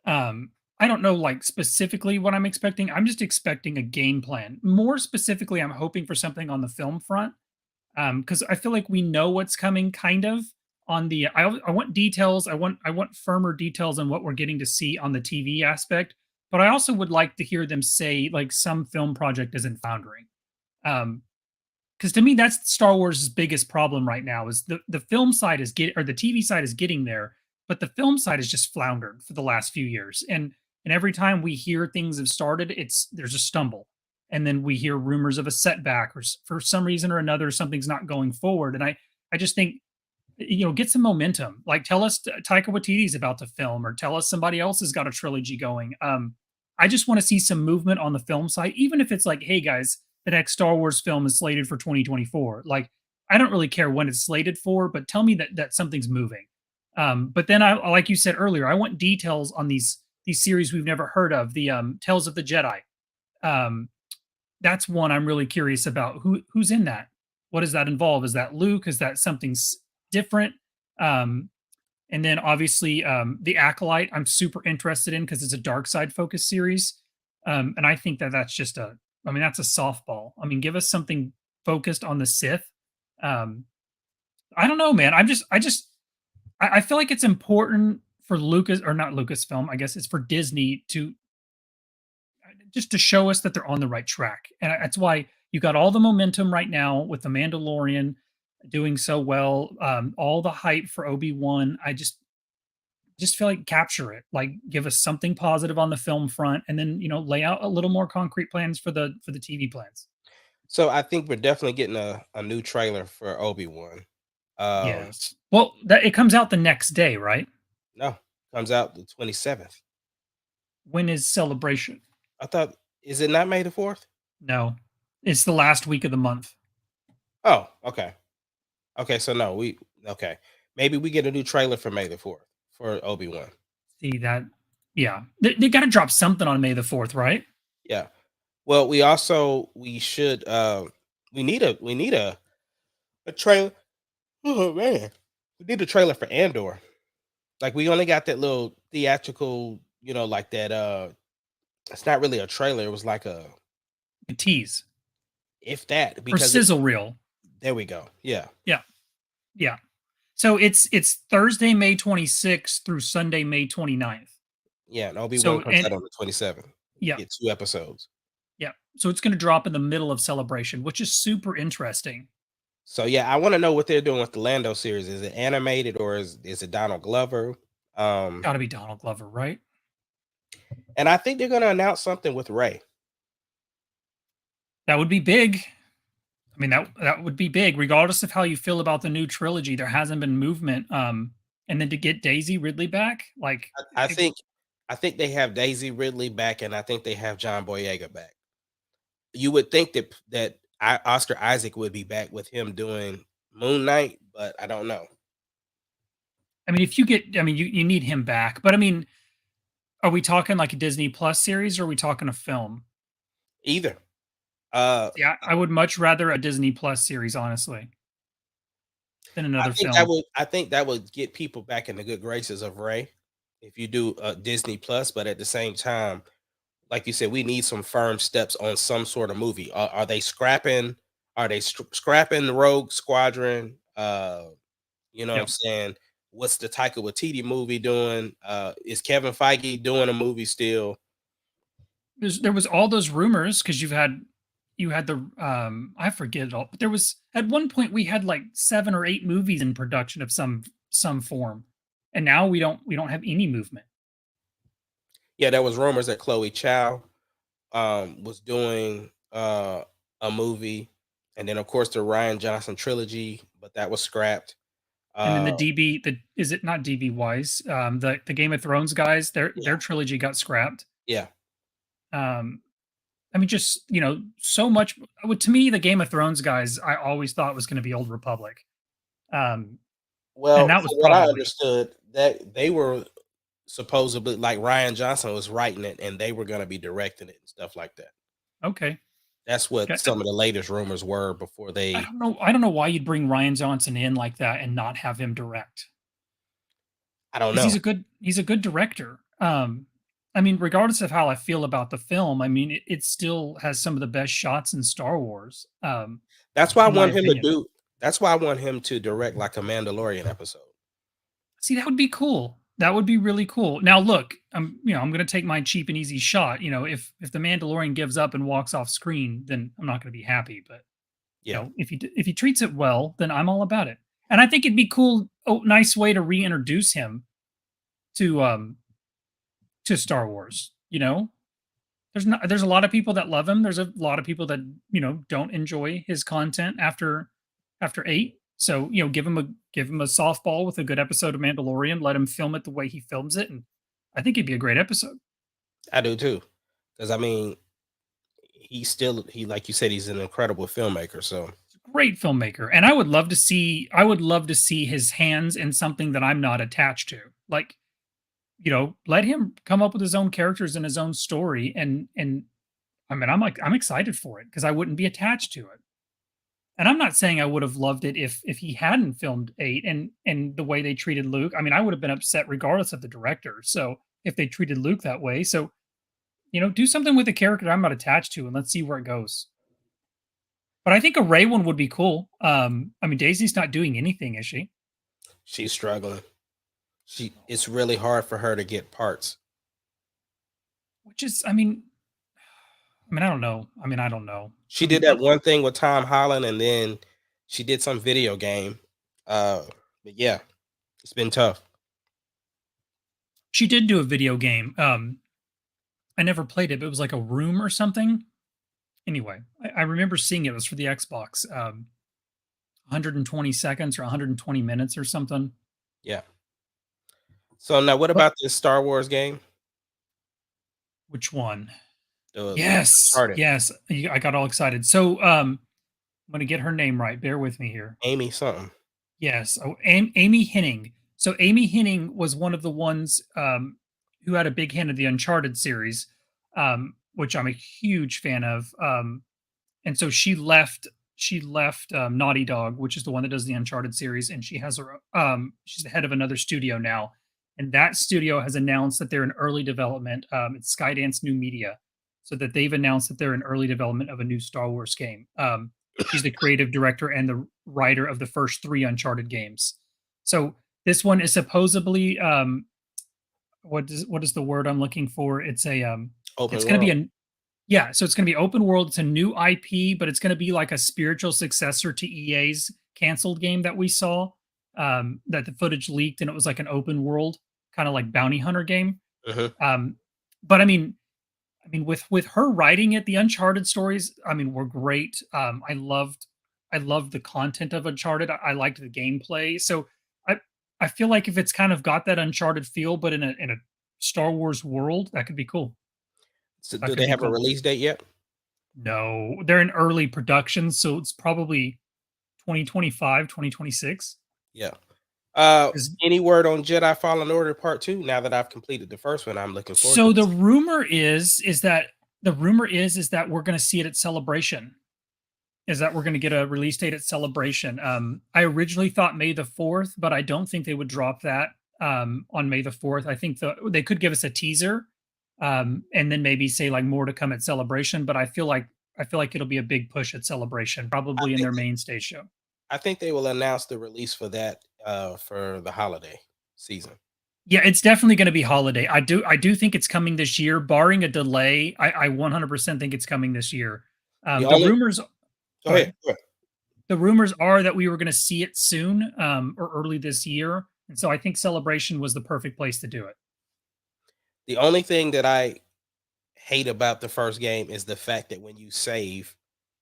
I don't know like specifically what I'm expecting. I'm just expecting a game plan. More specifically, I'm hoping for something on the film front. Because I feel like we know what's coming kind of on the I want details. I want firmer details on what we're getting to see on the TV aspect. But I also would like to hear them say like some film project isn't foundering. Um, because to me that's Star Wars' biggest problem right now is the film side is get or the TV side is getting there, but the film side is just floundered for the last few years. And every time we hear things have started, it's there's a stumble. And then we hear rumors of a setback or for some reason or another something's not going forward. And I just think get some momentum. Like tell us Taika Waititi's about to film or tell us somebody else has got a trilogy going. I just want to see some movement on the film side, even if it's like, hey guys, the next Star Wars film is slated for 2024. Like, I don't really care when it's slated for, but tell me that something's moving. But then like you said earlier, I want details on these series we've never heard of. The Tales of the Jedi. Um, that's one I'm really curious about. Who's in that? What does that involve? Is that Luke? Is that something different? Um, And then obviously the Acolyte, I'm super interested in because it's a dark side focused series. And I think that that's just I mean, that's a softball. I mean, give us something focused on the Sith. Um, I don't know, man. I feel like it's important for Lucas or not Lucasfilm. I guess it's for Disney to just to show us that they're on the right track. And that's why you got all the momentum right now with the Mandalorian doing so well, all the hype for Obi-Wan. I just feel like capture it, like give us something positive on the film front, and then lay out a little more concrete plans for the TV plans. So I think we're definitely getting a new trailer for Obi-Wan. Yes. Well, that it comes out the next day, right? No, comes out the 27th. When is Celebration? I thought, is it not May the 4th? No, it's the last week of the month. Oh, okay. Okay, so no, okay. Maybe we get a new trailer for May the 4th for Obi-Wan. See that? Yeah, they got to drop something on May the 4th, right? Yeah. Well, we should we need a trailer. Oh man. We need a trailer for Andor. Like we only got that little theatrical, like that it's not really a trailer, it was like a A tease if that or because sizzle reel. there we go. Yeah. Yeah, yeah. So it's Thursday, May 26th through Sunday, May 29th. Yeah, and Obi-Wan So comes and out on the 27th. yeah, Get 2 episodes. yeah. So it's going to drop in the middle of Celebration, which is super interesting. So yeah, I want to know what they're doing with the Lando series. Is it animated or is it Donald Glover? Got to be Donald Glover, right? And I think they're going to announce something with Ray. That would be big. I mean, that would be big, regardless of how you feel about the new trilogy. There hasn't been movement. And then to get Daisy Ridley back, like I think I think they have Daisy Ridley back, and I think they have John Boyega back. You would think that Oscar Isaac would be back with him doing Moon Knight, but I don't know I mean, if you get, I mean, you need him back. But I mean, are we talking like a Disney Plus series, or are we talking a film? either. Uh, Yeah, I would much rather a Disney Plus series, honestly, than another film. I think that would get people back in the good graces of Ray if you do Disney Plus, but at the same time, like you said, we need some firm steps on some sort of movie. Are they scrapping? Are they scrapping the Rogue Squadron? You know what Yeah. I'm saying? What's the Taika Waititi movie doing? Is Kevin Feige doing a movie still? There was all those rumors because you had the I forget it all, but there was at one point we had like 7 or 8 movies in production of some form, and now we don't have any movement. Yeah, there was rumors that Chloe Chow was doing a movie, and then of course the Ryan Johnson trilogy, but that was scrapped. And then Uh, the is it not DB Wise? The Game of Thrones guys, their yeah, trilogy got scrapped. yeah. Um, I mean, just so much. To me, the Game of Thrones guys, I always thought was going to be Old Republic, um, and Well, that was from what I probably understood, that they were supposedly like Ryan Johnson was writing it, and they were going to be directing it and stuff like that. okay. That's what Okay, some of the latest rumors were before I they. don't know. I don't know why you'd bring Ryan Johnson in like that and not have him direct. I don't 'Cause know. he's a good director. I mean, regardless of how I feel about the film, I mean, it still has some of the best shots in Star Wars, That's why I in my want him to opinion. do. That's why I want him to direct like a Mandalorian episode. See, that would be cool. That would be really cool. Now, look, I'm gonna take my cheap and easy shot. If the Mandalorian gives up and walks off screen, then I'm not gonna be happy. But Yeah, if he treats it well, then I'm all about it. And I think it'd be cool, nice way to reintroduce him to to Star Wars. There's a lot of people that love him. There's a lot of people that don't enjoy his content after 8. So give him a softball with a good episode of Mandalorian. Let him film it the way he films it, and I think it'd be a great episode. I do too. Because I mean, he like you said, he's an incredible filmmaker. So Great filmmaker, and I would love to see his hands in something that I'm not attached to. Like, let him come up with his own characters and his own story, and I mean, I'm excited for it because I wouldn't be attached to it. And I'm not saying I would have loved it if he hadn't filmed 8 and the way they treated Luke. I mean, I would have been upset regardless of the director. So if they treated Luke that way, so do something with the character I'm not attached to, and let's see where it goes. But I think a Ray one would be cool. I mean, Daisy's not doing anything, is she? She's struggling. It's really hard for her to get parts. Which is, I mean, I don't know. I don't know. She I did mean, that one thing with Tom Holland, and then she did some video game. But yeah, it's been tough. she did do a video game. I never played it, but it was like a room or something. Anyway, I remember seeing it. It was for the Xbox. 120 seconds or 120 minutes or something. Yeah. So now, what But about this Star Wars game? which one? The Yes, Uncharted. yes. I got all excited. So, I'm gonna get her name right. Bear with me here. Amy something. Yes. Oh, Amy Henning. So Amy Henning was one of the ones who had a big hand in the Uncharted series, which I'm a huge fan of. And so she left. She left Naughty Dog, which is the one that does the Uncharted series, and she has her. She's the head of another studio now, and that studio has announced that they're in early development. It's Skydance New Media, so that they've announced that they're in early development of a new Star Wars game. She's the creative director and the writer of the first 3 Uncharted games. So this one is supposedly what is the word I'm looking for? It's a Open it's going to be world. a yeah, so it's going to be open world. It's a new IP, but it's going to be like a spiritual successor to EA's canceled game that we saw. That the footage leaked, and it was like an open world kind of like bounty hunter game. Mhm. But with her writing it, the Uncharted stories, were great. I loved the content of Uncharted. I liked the gameplay. So I I feel like if it's kind of got that Uncharted feel, but in a Star Wars world, that could be cool. So That do could they be have a cool. release date yet? No, they're in early production, so it's probably 2025, 2026. Yeah. 'Cause Any word on Jedi Fallen Order Part 2? Now that I've completed the first one, I'm looking forward to so the this. rumor is that we're gonna see it at Celebration. Is that we're gonna get a release date at Celebration. I originally thought May the 4th, but I don't think they would drop that, on May the 4th. I think they could give us a teaser, and then maybe say, like, more to come at Celebration, but I feel like it'll be a big push at Celebration, I probably in think their main stage show. I think they will announce the release for that for the holiday season. Yeah, it's definitely gonna be holiday. I do think it's coming this year, barring a delay. I 100% think it's coming this year. The The only rumors Go Go ahead. ahead. Go ahead. The rumors are that we were gonna see it soon, or early this year, and so I think Celebration was the perfect place to do it. The only thing that I hate about the first game is the fact that when you save,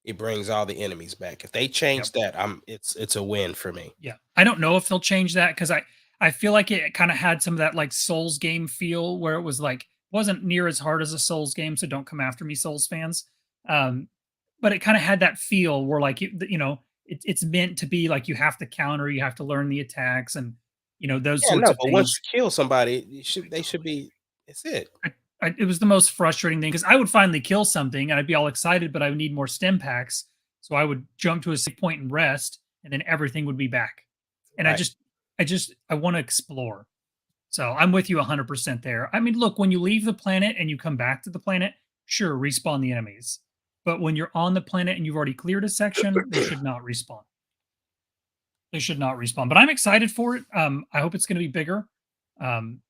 it brings all the enemies back. If they Yep. change that, it's a win for me. Yeah. I don't know if they'll change that because I feel like it kinda had some of that, like, Souls game feel where it was, like wasn't near as hard as a Souls game, so don't come after me, Souls fans. Um, but it kinda had that feel where, like, it's meant to be like you have to counter, you have to learn the attacks and, those Yeah, sorts no, of but once things. you kill somebody, they should be it's it. It was the most frustrating thing because I would finally kill something and I'd be all excited, but I would need more stem packs. So I would jump to a safe point and rest, and then everything would be back. And I Right. just, I want to explore. So I'm with you 100% there. I mean, look, when you leave the planet and you come back to the planet, sure, respawn the enemies. But when you're on the planet and you've already cleared a section, they should not respawn. They should not respawn. But I'm excited for it. I hope it's going to be bigger. Um,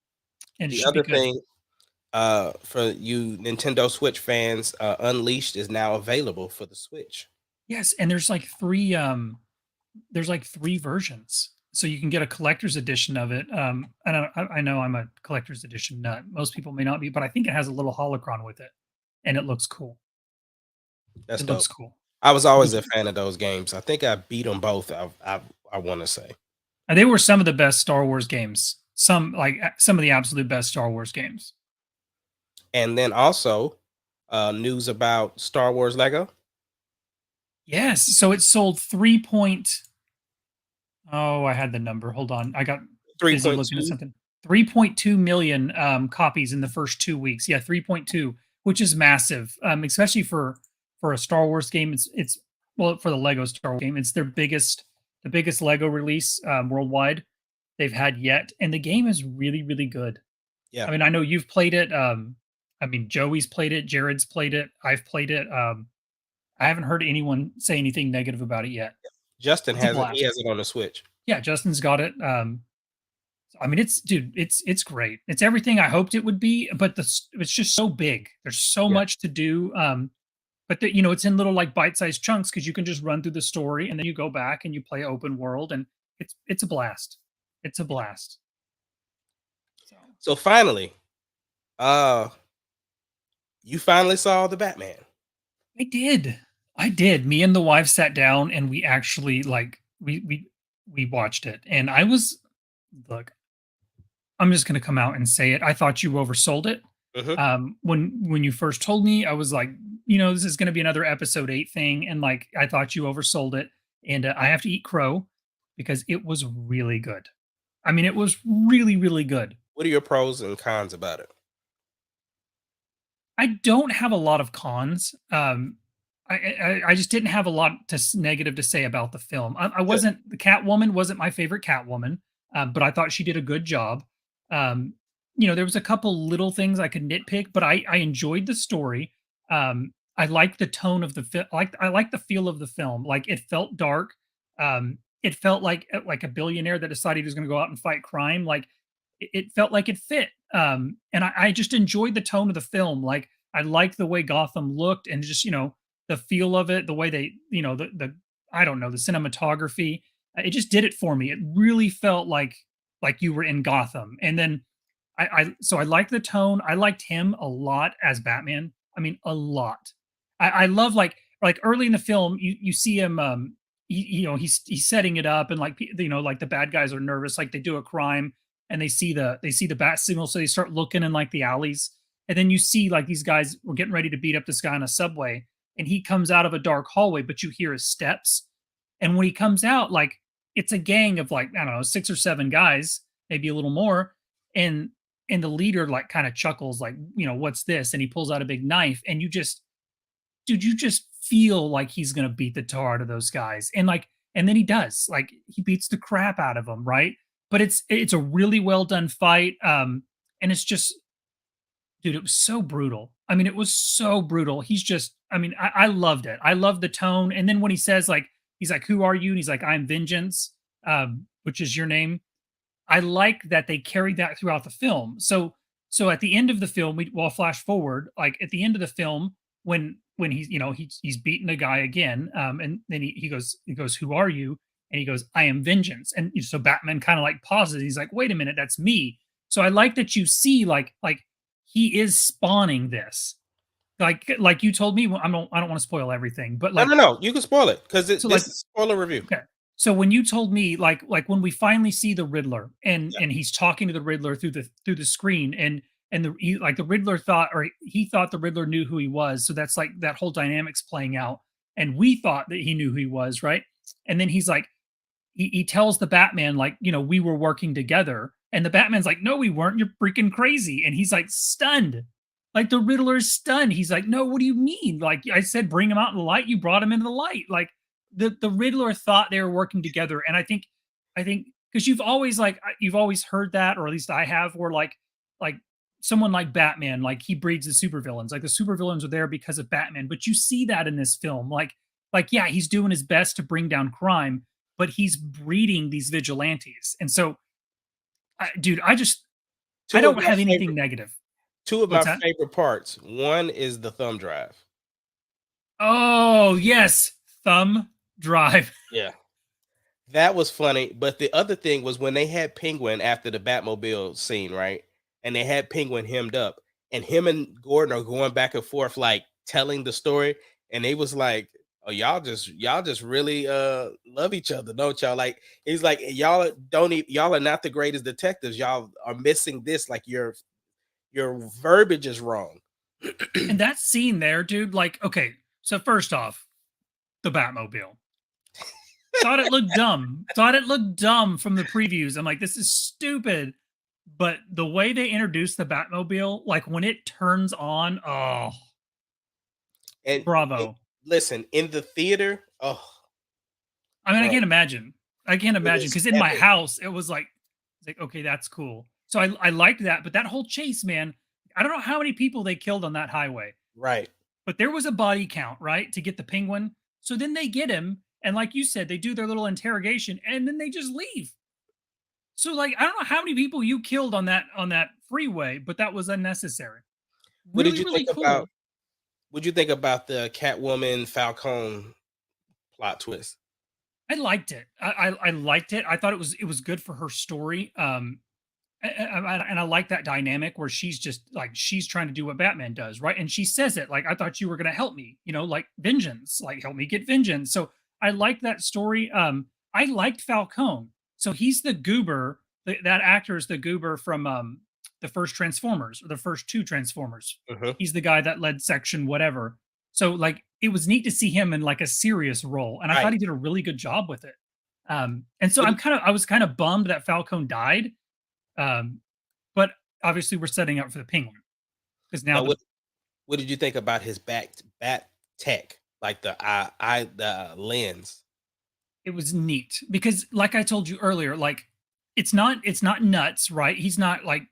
and it The should be other good. thing, for you Nintendo Switch fans, Unleashed is now available for the Switch. Yes, and there's like 3 versions. So you can get a collector's edition of it. And I know I'm a collector's edition nut. Most people may not be, but I think it has a little holocron with it, and it looks cool. That's It dope. looks cool. I was always Looks a fan of those games. I think I beat them both. I want to say. and they were some of the best Star Wars games. Some of the absolute best Star Wars games. And then also, news about Star Wars Lego. Yes, so it sold 3 point oh, I had the number. Hold on. I got busy looking at 3.2. something. 3.2 million copies in the first 2 weeks. Yeah, 3.2, which is massive, especially for a Star Wars game. It's well, for the Lego Star Wars game. It's the biggest Lego release worldwide they've had yet, and the game is really, really good. Yeah. I mean, I know you've played it. I mean, Joey's played it, Jared's played it, I've played it. I haven't heard anyone say anything negative about it yet. Justin It's a has it. He blast. has it on the Switch. Yeah, Justin's got it. I mean, it's great. It's everything I hoped it would be, but it's just so big. There's so Yeah. much to do. But it's in little like bite-sized chunks because you can just run through the story and then you go back and you play open world, and it's a blast. It's a blast. So So finally, you finally saw the Batman. I did. I did. Me and the wife sat down and we actually like we watched it. And I was look, I'm just gonna come out and say it. I thought you oversold it. Mhm. When you first told me, I was like, this is gonna be another episode 8 thing, and like I thought you oversold it. And I have to eat crow because it was really good. I mean, it was really, really good. What are your pros and cons about it? I don't have a lot of cons. I just didn't have a lot negative to say about the film. I Good. wasn't the Catwoman wasn't my favorite Catwoman, but I thought she did a good job. Um, there was a couple little things I could nitpick, but I enjoyed the story. I liked the tone of the film. I like the feel of the film. Like it felt dark. It felt like a billionaire that decided he was going to go out and fight crime. Like it felt like it fit. And I just enjoyed the tone of the film. Like I liked the way Gotham looked and just, the feel of it, the way they, the I don't know, the cinematography. It just did it for me. It really felt like you were in Gotham. And then so I liked the tone. I liked him a lot as Batman. I mean, a lot. I love like early in the film, you see him he's setting it up and like like the bad guys are nervous, like they do a crime and they see the bat signal, so they start looking in like the alleys, and then you see like these guys were getting ready to beat up this guy on a subway, and he comes out of a dark hallway, but you hear his steps, and when he comes out, like it's a gang of like I don't know 6 or 7 guys, maybe a little more, and the leader like kind of chuckles like what's this, and he pulls out a big knife, and you just feel like he's gonna beat the tar out of those guys, and then he does, like he beats the crap out of them, right? But it's a really well done fight, and it's just, dude, it was so brutal. I mean, it was so brutal. He's just, I mean, I loved it. I love the tone, and then when he says like, he's like, "Who are you?" and he's like, "I'm Vengeance," which is your name. I like that they carried that throughout the film. So at the end of the film, well, flash forward, like at the end of the film, when he's he's beaten a guy again, and then he goes, "Who are you?" and he goes, "I am Vengeance." And so Batman kind of like pauses. He's like, "Wait a minute, that's me." So I like that you see like he is spawning this. Like you told me, well, I don't want to spoil everything, but No, like no, no. You can spoil it because so like this is spoiler review. okay. So when you told me like when we finally see the Riddler and Yeah. he's talking to the Riddler through the screen, and like the Riddler thought, or he thought the Riddler knew who he was. So that's like that whole dynamics playing out. And we thought that he knew who he was, right? And then he's like, he tells the Batman, like, we were working together. And the Batman's like, "No, we weren't. You're freaking crazy." And he's like stunned. Like the Riddler is stunned. He's like, "No, what do you mean? Like I said, bring him out in the light. You brought him into the light." Like the Riddler thought they were working together. And I think because you've always heard that, or at least I have, where like someone like Batman, like he breeds the supervillains. Like the supervillains are there because of Batman. But you see that in this film. Like yeah, he's doing his best to bring down crime, but he's breeding these vigilantes. And so dude, I Two of don't my have anything favorite, negative. two of my What's that? favorite parts. One is the thumb drive. Oh, yes. Thumb drive. Yeah. That was funny. But the other thing was when they had Penguin after the Batmobile scene, right? And they had Penguin hemmed up, and him and Gordon are going back and forth, like telling the story. And they was like, "Oh, y'all just really love each other, don't y'all?" Like he's like, y'all are not the greatest detectives. Y'all are missing this. Like your verbiage is wrong. And that scene there, dude, like, okay, so first off, the Batmobile. Thought it looked dumb. Thought it looked dumb from the previews. I'm like, this is stupid. But the way they introduced the Batmobile, like when it turns on, oh, And bravo. listen, in the theater, oh, I mean, I bro, can't imagine. I can't it imagine is because in my epic. house, it was like, it's like, okay, that's cool. So I liked that, but that whole chase, man, I don't know how many people they killed on that highway, Right. but there was a body count, right, to get the penguin. So then they get him, and like you said, they do their little interrogation, and then they just leave. So like, I don't know how many people you killed on that freeway, but that was unnecessary. What did Really, you think really about cool. What'd you think about the Catwoman Falcone plot twist? I liked it. I liked it. I thought it was good for her story. And I like that dynamic where she's just like she's trying to do what Batman does, right? And she says it like, "I thought you were going to help me, you know, like vengeance, like help me get vengeance." So I like that story. I liked Falcone. So he's the goober. That actor is the goober from the first Transformers or the first two Transformers. Mhm. He's the guy that led Section whatever. So like it was neat to see him in like a serious role, and I thought Right. he did a really good job with it. And so What did I was kind of bummed that Falcone died. Um, but obviously we're setting up for the Penguin because now now the what did you think about his bat tech? Like the the lens. it was neat because like I told you earlier, like it's not nuts, right? He's not like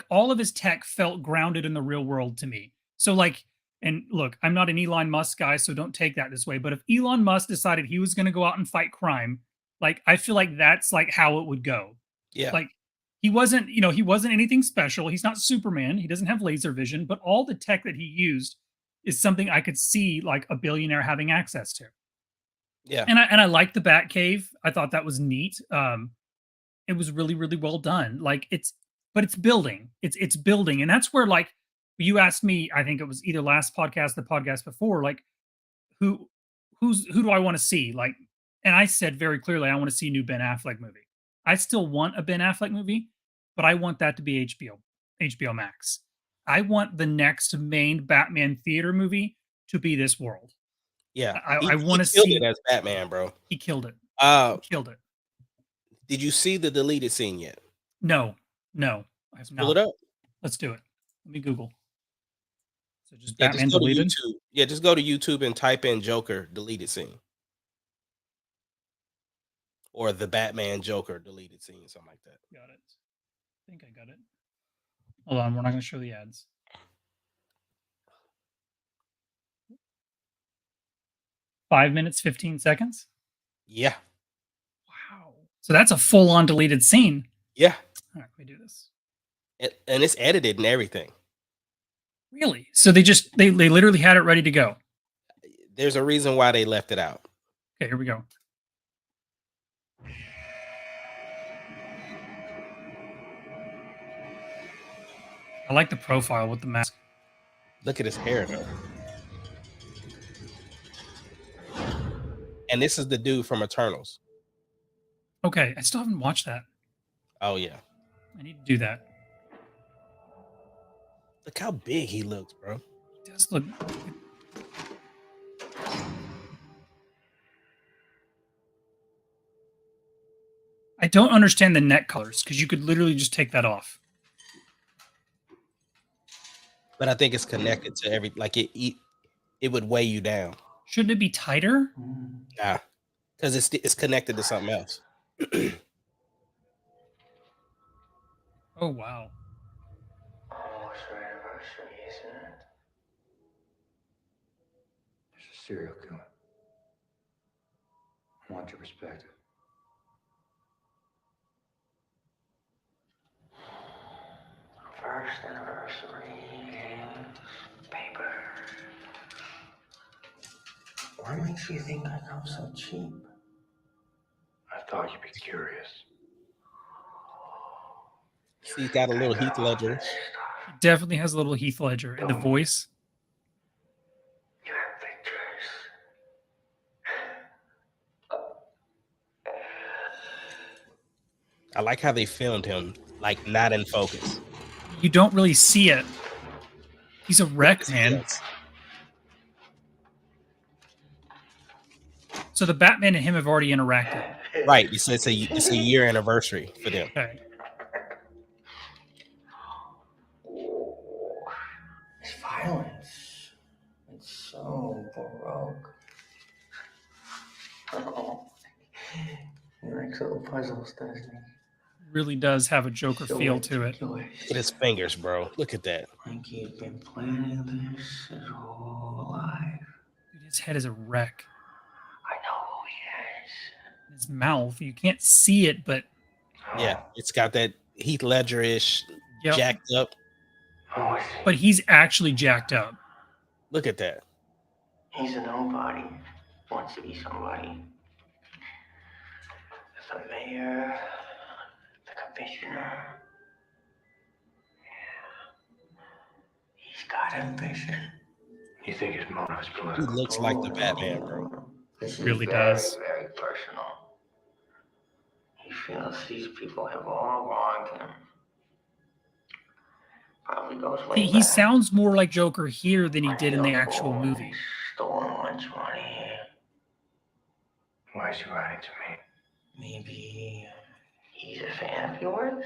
all of his tech felt grounded in the real world to me. So like, and look, I'm not an Elon Musk guy, so don't take that this way. But if Elon Musk decided he was going to go out and fight crime, like I feel like that's like how it would go. Yeah. Like he wasn't, you know, he wasn't anything special. He's not Superman. He doesn't have laser vision, but all the tech that he used is something I could see like a billionaire having access to. Yeah. And I like the Batcave. I thought that was neat. It was really really well done. Like it's but it's building. It's building, and that's where like you asked me. I think it was either last podcast, the podcast before. Like who who do I want to see? Like, and I said very clearly I want to see a new Ben Affleck movie. I still want a Ben Affleck movie, but I want that to be HBO Max. I want the next main Batman theater movie to be this world. Yeah. I want He to killed it see. as Batman, bro. He killed it. Uh, He killed it. did you see the deleted scene yet? No, no, I have Pull it not. up. Let's do it. Let me Google. So just Yeah, just Batman go to deleted. YouTube. Yeah, just go to YouTube and type in Joker deleted scene or the Batman Joker deleted scene, something like that. Got it. I think I got it. Hold on, we're not going to show the ads. 5 minutes, 15 seconds. Yeah. Wow. So that's a full on deleted scene. Yeah. All right, let me do this. And it's edited and everything. Really? So they literally had it ready to go. There's a reason why they left it out. Okay, here we go. I like the profile with the mask. Look at his hair though. And this is the dude from Eternals. Okay, I still haven't watched that. Oh yeah. I need to do that. Look how big he looks, bro. It does look. I don't understand the neck colors because you could literally just take that off. But I think it's connected to every like it would weigh you down. Shouldn't it be tighter? Nah. Because it's connected to something else. Oh wow. Almost our anniversary, isn't it? There's a serial killer. I want your perspective. First anniversary games, paper. What makes you think I come so cheap? I thought you'd be curious. See, he's got a little Heath Ledger. He definitely has a little Heath Ledger in the voice. You have pictures. I like how they filmed him like not in focus. You don't really see it. He's a wreck, man. Yes. So the Batman and him have already interacted. Right. It's a year anniversary for them. Okay. It's violence. It's so gross. broke. Oh, he likes little puzzles, doesn't he? Really does have a Joker So feel to it. ridiculous. Look at his fingers, bro. Look at that. Like he's been planning this his whole life. Dude, his head is a wreck. I know who he is. His mouth, you can't see it, but Yeah, it's got that Heath Ledger-ish Yep. jacked up. Who is he? but he's actually jacked up. Look at that. He's a nobody. Wants to be somebody. The mayor, the commissioner. Yeah. He's got ambition. You think his motive is He political? looks like the Batman, bro. This is Really very, does. very personal. He feels these people have all wronged him. Probably goes way He back. sounds more like Joker here than he did in the Until actual boy movie. Stole lunch money. Why is he writing to me? Maybe he's a fan of yours?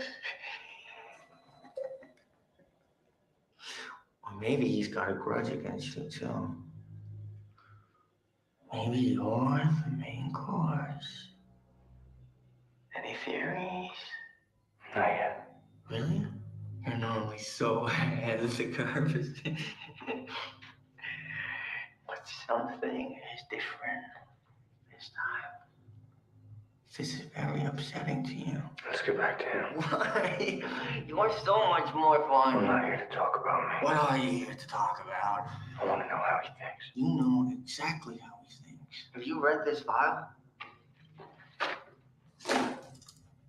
Or maybe he's got a grudge against you too. Maybe you're the main course. Any theories? Not yet. Really? You're normally so ahead of the curve. But something is different this time. This is very upsetting to you. Let's get back to him. Why? You're so much more I'm fun. not here to talk about me. What are you here to talk about? I want to know how he thinks. You know exactly how he thinks. Have you read this file?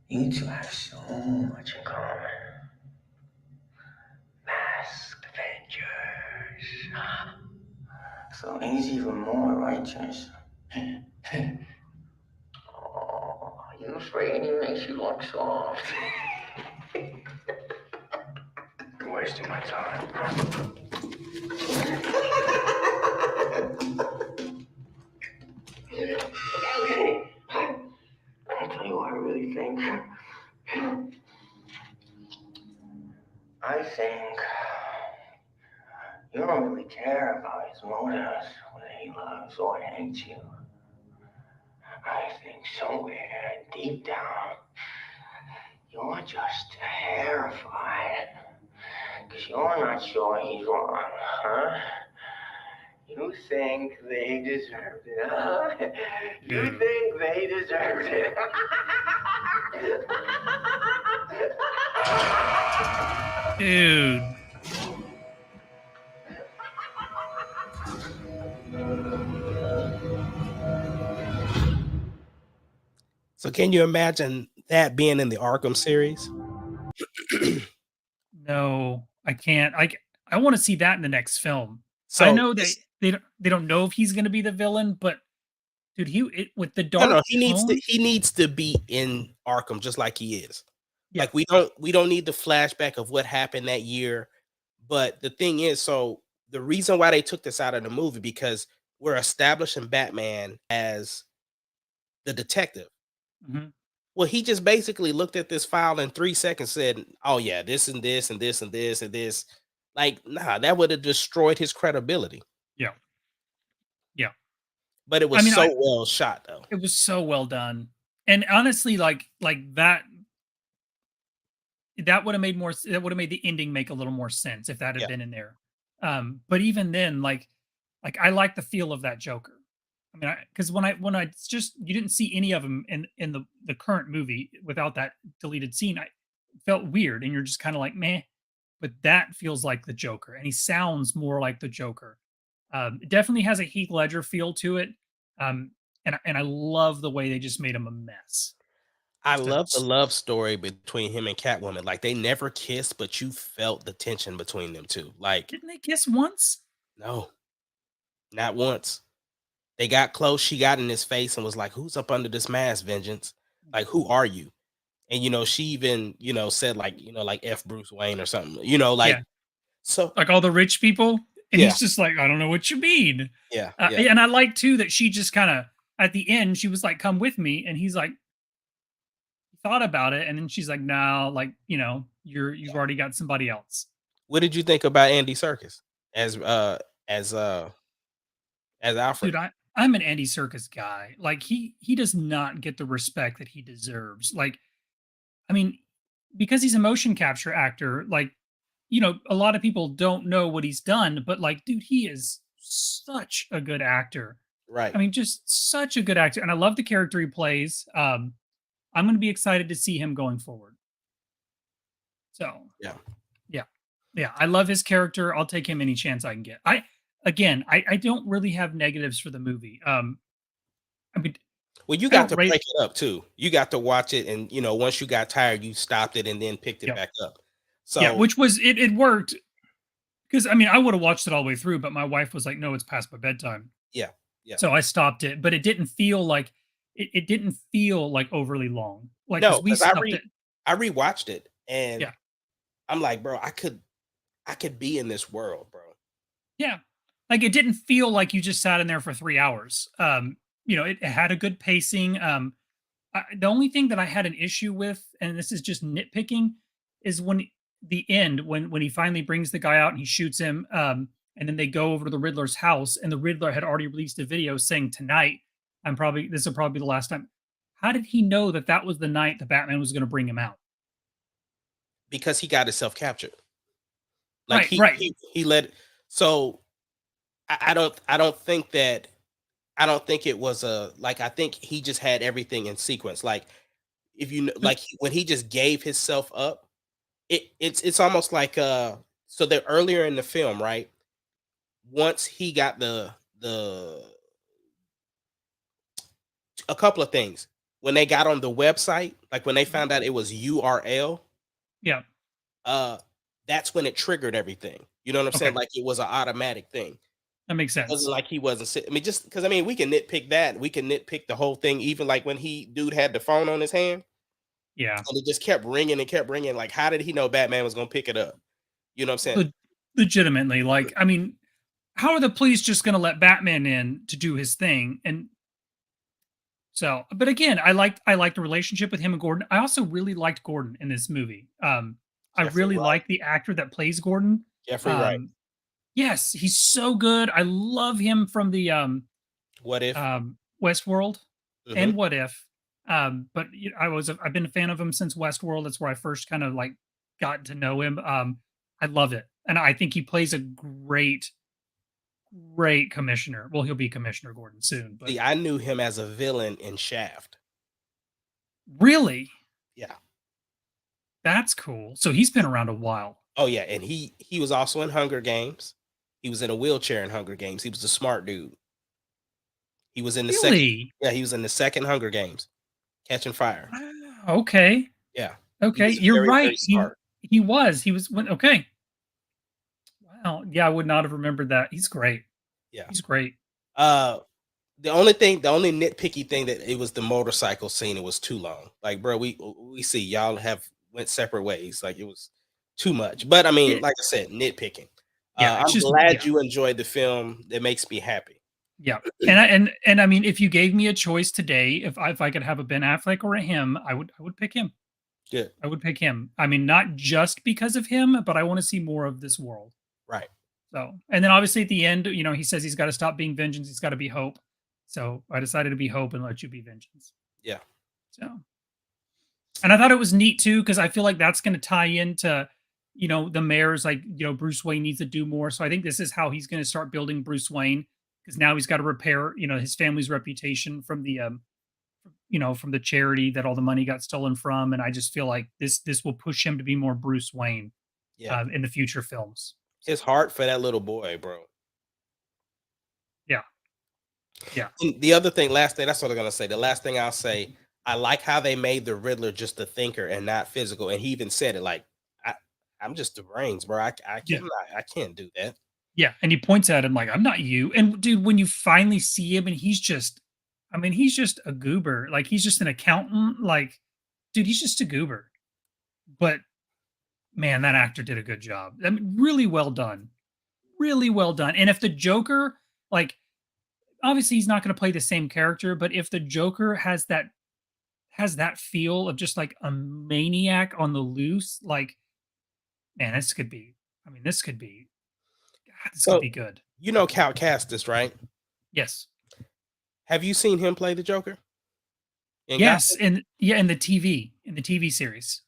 You two have so much in common. Masked Avengers. So he's even more righteous. Oh, are you afraid he makes you look soft? You're wasting my time. Okay. I'll tell you what I really think. I think you don't really care about his motives, whether he loves or hates you. I think somewhere deep down, you're just terrified. Because you're not sure he's wrong, huh? You think they deserved it, huh? You think they deserved it. Dude. So can you imagine that being in the Arkham series? No, I can't. I want to see that in the next film. So I know this- they don't know if he's going to be the villain, but dude, with the no, dark no, he tone, needs to be in Arkham just like he is. Yeah. Like we don't need the flashback of what happened that year. But the thing is, so the reason why they took this out of the movie because we're establishing Batman as the detective. Mhm. Well, he just basically looked at this file in 3 seconds, said, "Oh yeah, this and this and this and this and this." Like, nah, that would have destroyed his credibility. Yeah. Yeah. But it was I mean, well shot, though. it was so well done. And honestly, like that would have made that would have made the ending make a little more sense if that had Yeah. been in there. But even then, like I like the feel of that Joker. I mean, because when I just you didn't see any of them in the current movie without that deleted scene, I felt weird, and you're just kind of like meh. But that feels like the Joker, and he sounds more like the Joker. It definitely has a Heath Ledger feel to it, and I love the way they just made him a mess. I So love the love story between him and Catwoman. Like they never kissed, but you felt the tension between them two. Like, Didn't they kiss once? no, not once. They got close. She got in his face and was like, "Who's up under this mask, Vengeance? Like, who are you?" And she even, said like, like F Bruce Wayne or something, like Yeah. so Like all the rich people, and Yeah. he's just like, I don't know what you mean. yeah. And I like too that she just kind of at the end she was like, "Come with me," and he's like, thought about it, and then she's like, "No, like you've already got somebody else." What did you think about Andy Serkis as as Alfred. Dude, I'm an Andy Serkis guy. Like he does not get the respect that he deserves. Like, I mean, because he's a motion capture actor, like, a lot of people don't know what he's done, but like, dude, he is such a good actor. I Right. mean, just such a good actor. And I love the character he plays. I'm gonna be excited to see him going forward. So Yeah. yeah. Yeah. I love his character. I'll take him any chance I can get. I don't really have negatives for the movie. I mean, Well, you I got don't to rate break it up too. You got to watch it, and once you got tired, you stopped it and then picked it yeah. back up. Yeah, So which was it worked because I mean I would have watched it all the way through, but my wife was like, no, it's past my bedtime. yeah, yeah. So I stopped it, but it didn't feel like it didn't feel like overly long. Like because No, we because I stopped it. I rewatched it, and Yeah. I'm like, bro, I could be in this world, bro. Yeah. Like it didn't feel like you just sat in there for 3 hours. It had a good pacing. The only thing that I had an issue with, and this is just nitpicking, is when the end when he finally brings the guy out and he shoots him, and then they go over to the Riddler's house, and the Riddler had already released a video saying tonight, this will probably be the last time. How did he know that that was the night the Batman was going to bring him out? Because he got himself captured. Like Right, right. he let so I don't think it was a like I think he just had everything in sequence. Like if you like when he just gave himself up, it's almost like so that earlier in the film, right? Once he got the a couple of things. When they got on the website, like when they found out it was URL, Yeah. uh that's when it triggered everything. You know what I'm saying? Okay. Like it was an automatic thing. That makes It wasn't sense. like he wasn't I mean, just because I mean, we can nitpick that. We can nitpick the whole thing, even like when dude had the phone on his hand Yeah. and it just kept ringing and kept ringing. Like, how did he know Batman was gonna pick it up? You know what I'm saying? Le- Legitimately, like, I mean, how are the police just going to let Batman in to do his thing? And so, but again, I liked the relationship with him and Gordon. I also really liked Gordon in this movie. I Jeffrey really Wright. like the actor that plays Gordon. Jeffrey Wright. Um, yes, he's so good. I love him from the What if? Westworld Mhm. and What If. But I've been a fan of him since Westworld. That's where I first kind of like got to know him. I love it, and I think he plays a great commissioner. Well, he'll be Commissioner Gordon soon, but See, I knew him as a villain in Shaft. really, Yeah. that's cool. So he's been around a while. Oh yeah, and he was also in Hunger Games. He was in a wheelchair in Hunger Games. He was a smart dude. He was in the second. Really? Yeah, he was in the second Hunger Games, Catching Fire. Wow, okay. Yeah, he Okay, was you're very, right. very He smart. he was. He was when okay. Wow. Yeah, I would not have remembered that. He's great. Yeah. He's great. Uh, the only nitpicky thing that it was the motorcycle scene. It was too long. Like, bro, we see y'all have went separate ways. Like, it was too much. But I mean, Yeah, like I said, nitpicking. yeah, it's I'm just glad yeah. you enjoyed the film. That makes me happy. Yeah. And I mean if you gave me a choice today, if I could have a Ben Affleck or a him, I would pick him. Good. I would pick him. I mean not just because of him, but I want to see more of this world. Right. So, and then obviously at the end, he says he's got to stop being vengeance, he's got to be hope. So, I decided to be hope and let you be vengeance. Yeah. So, and I thought it was neat too because I feel like that's going to tie into the mayor's like Bruce Wayne needs to do more. So I think this is how he's going to start building Bruce Wayne because now he's got to repair his family's reputation from the from the charity that all the money got stolen from, and I just feel like this will push him to be more Bruce Wayne Yeah. in the future films. It's hard for that little boy, bro. Yeah, yeah, And the other thing, last thing, that's what I'm gonna say. The last thing I'll say, I like how they made the Riddler just a thinker and not physical. And he even said it like, I, I'm just the brains, bro. yeah. I can't do that. Yeah, and he points at him like, "I'm not you." And dude, when you finally see him, and he's just a goober. Like he's just an accountant. Like, dude, he's just a goober. But man, that actor did a good job. I mean, really well done, really well done. And if the Joker, like, obviously he's not going to play the same character, but if the Joker has that feel of just like a maniac on the loose, like, man, this could be. I mean, this could be. God, this could So be good. you know Cal Castus, right? Yes. Have you seen him play the Joker? In Yes, Gotham? in the TV series.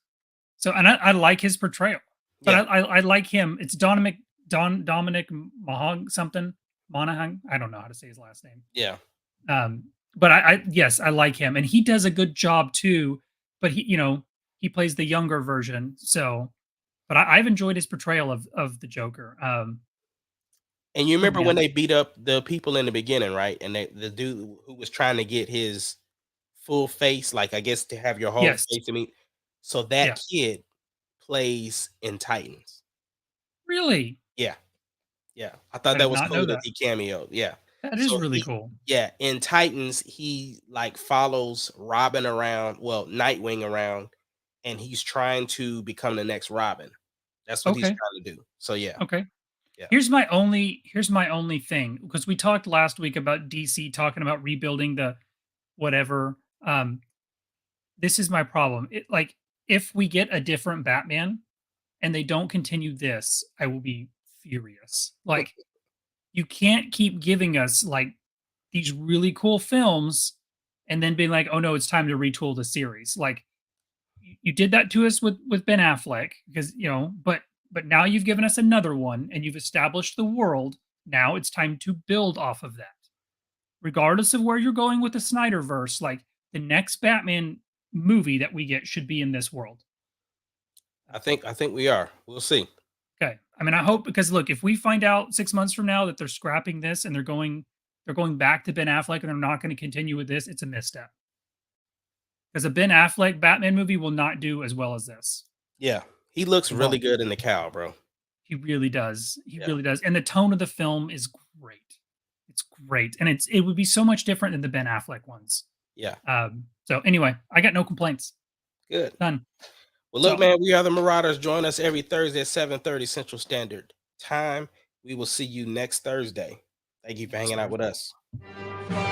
So, and I like his portrayal, but Yeah. I like him. It's Dominic Mahog something Monaghan. I don't know how to say his last name. Yeah. But yes, I like him, and he does a good job too. But he plays the younger version. So, but I've enjoyed his portrayal of the Joker. And you Oh remember when man, they beat up the people in the beginning, right? And the dude who was trying to get his full face, like I guess to have your whole yes, face. I mean, so yeah, that kid plays in Titans. really, Yeah, yeah. I thought I that did was not cool know that that. he cameoed. Yeah. That is So really cool. yeah, in Titans, he like follows Robin around, well, Nightwing around, and he's trying to become the next Robin. That's what he's Okay, trying to do. So yeah, okay. yeah, Here's my only thing, because we talked last week about DC talking about rebuilding the whatever. This is my problem. Like, if we get a different Batman and they don't continue this, I will be furious. Like, you can't keep giving us like these really cool films and then being like, oh no, it's time to retool the series. Like, you did that to us with Ben Affleck, because but now you've given us another one and you've established the world. Now it's time to build off of that. Regardless of where you're going with the Snyderverse, like, the next Batman movie that we get should be in this world. I think we are. We'll see. Okay. I mean, I hope, because look, if we find out 6 months from now that they're scrapping this and they're going back to Ben Affleck and they're not going to continue with this, it's a misstep. Because a Ben Affleck Batman movie will not do as well as this. Yeah, he looks It really won't. good in the cowl, bro. He really does. He Yeah, really does. And the tone of the film is great. It's great. And it would be so much different than the Ben Affleck ones. yeah, So anyway, I got no complaints. good. Done. Well, look, So man, we are the Marauders. Join us every Thursday at 7:30 Central Standard Time. We will see you next Thursday. Thank you for next hanging out with Thursday. us.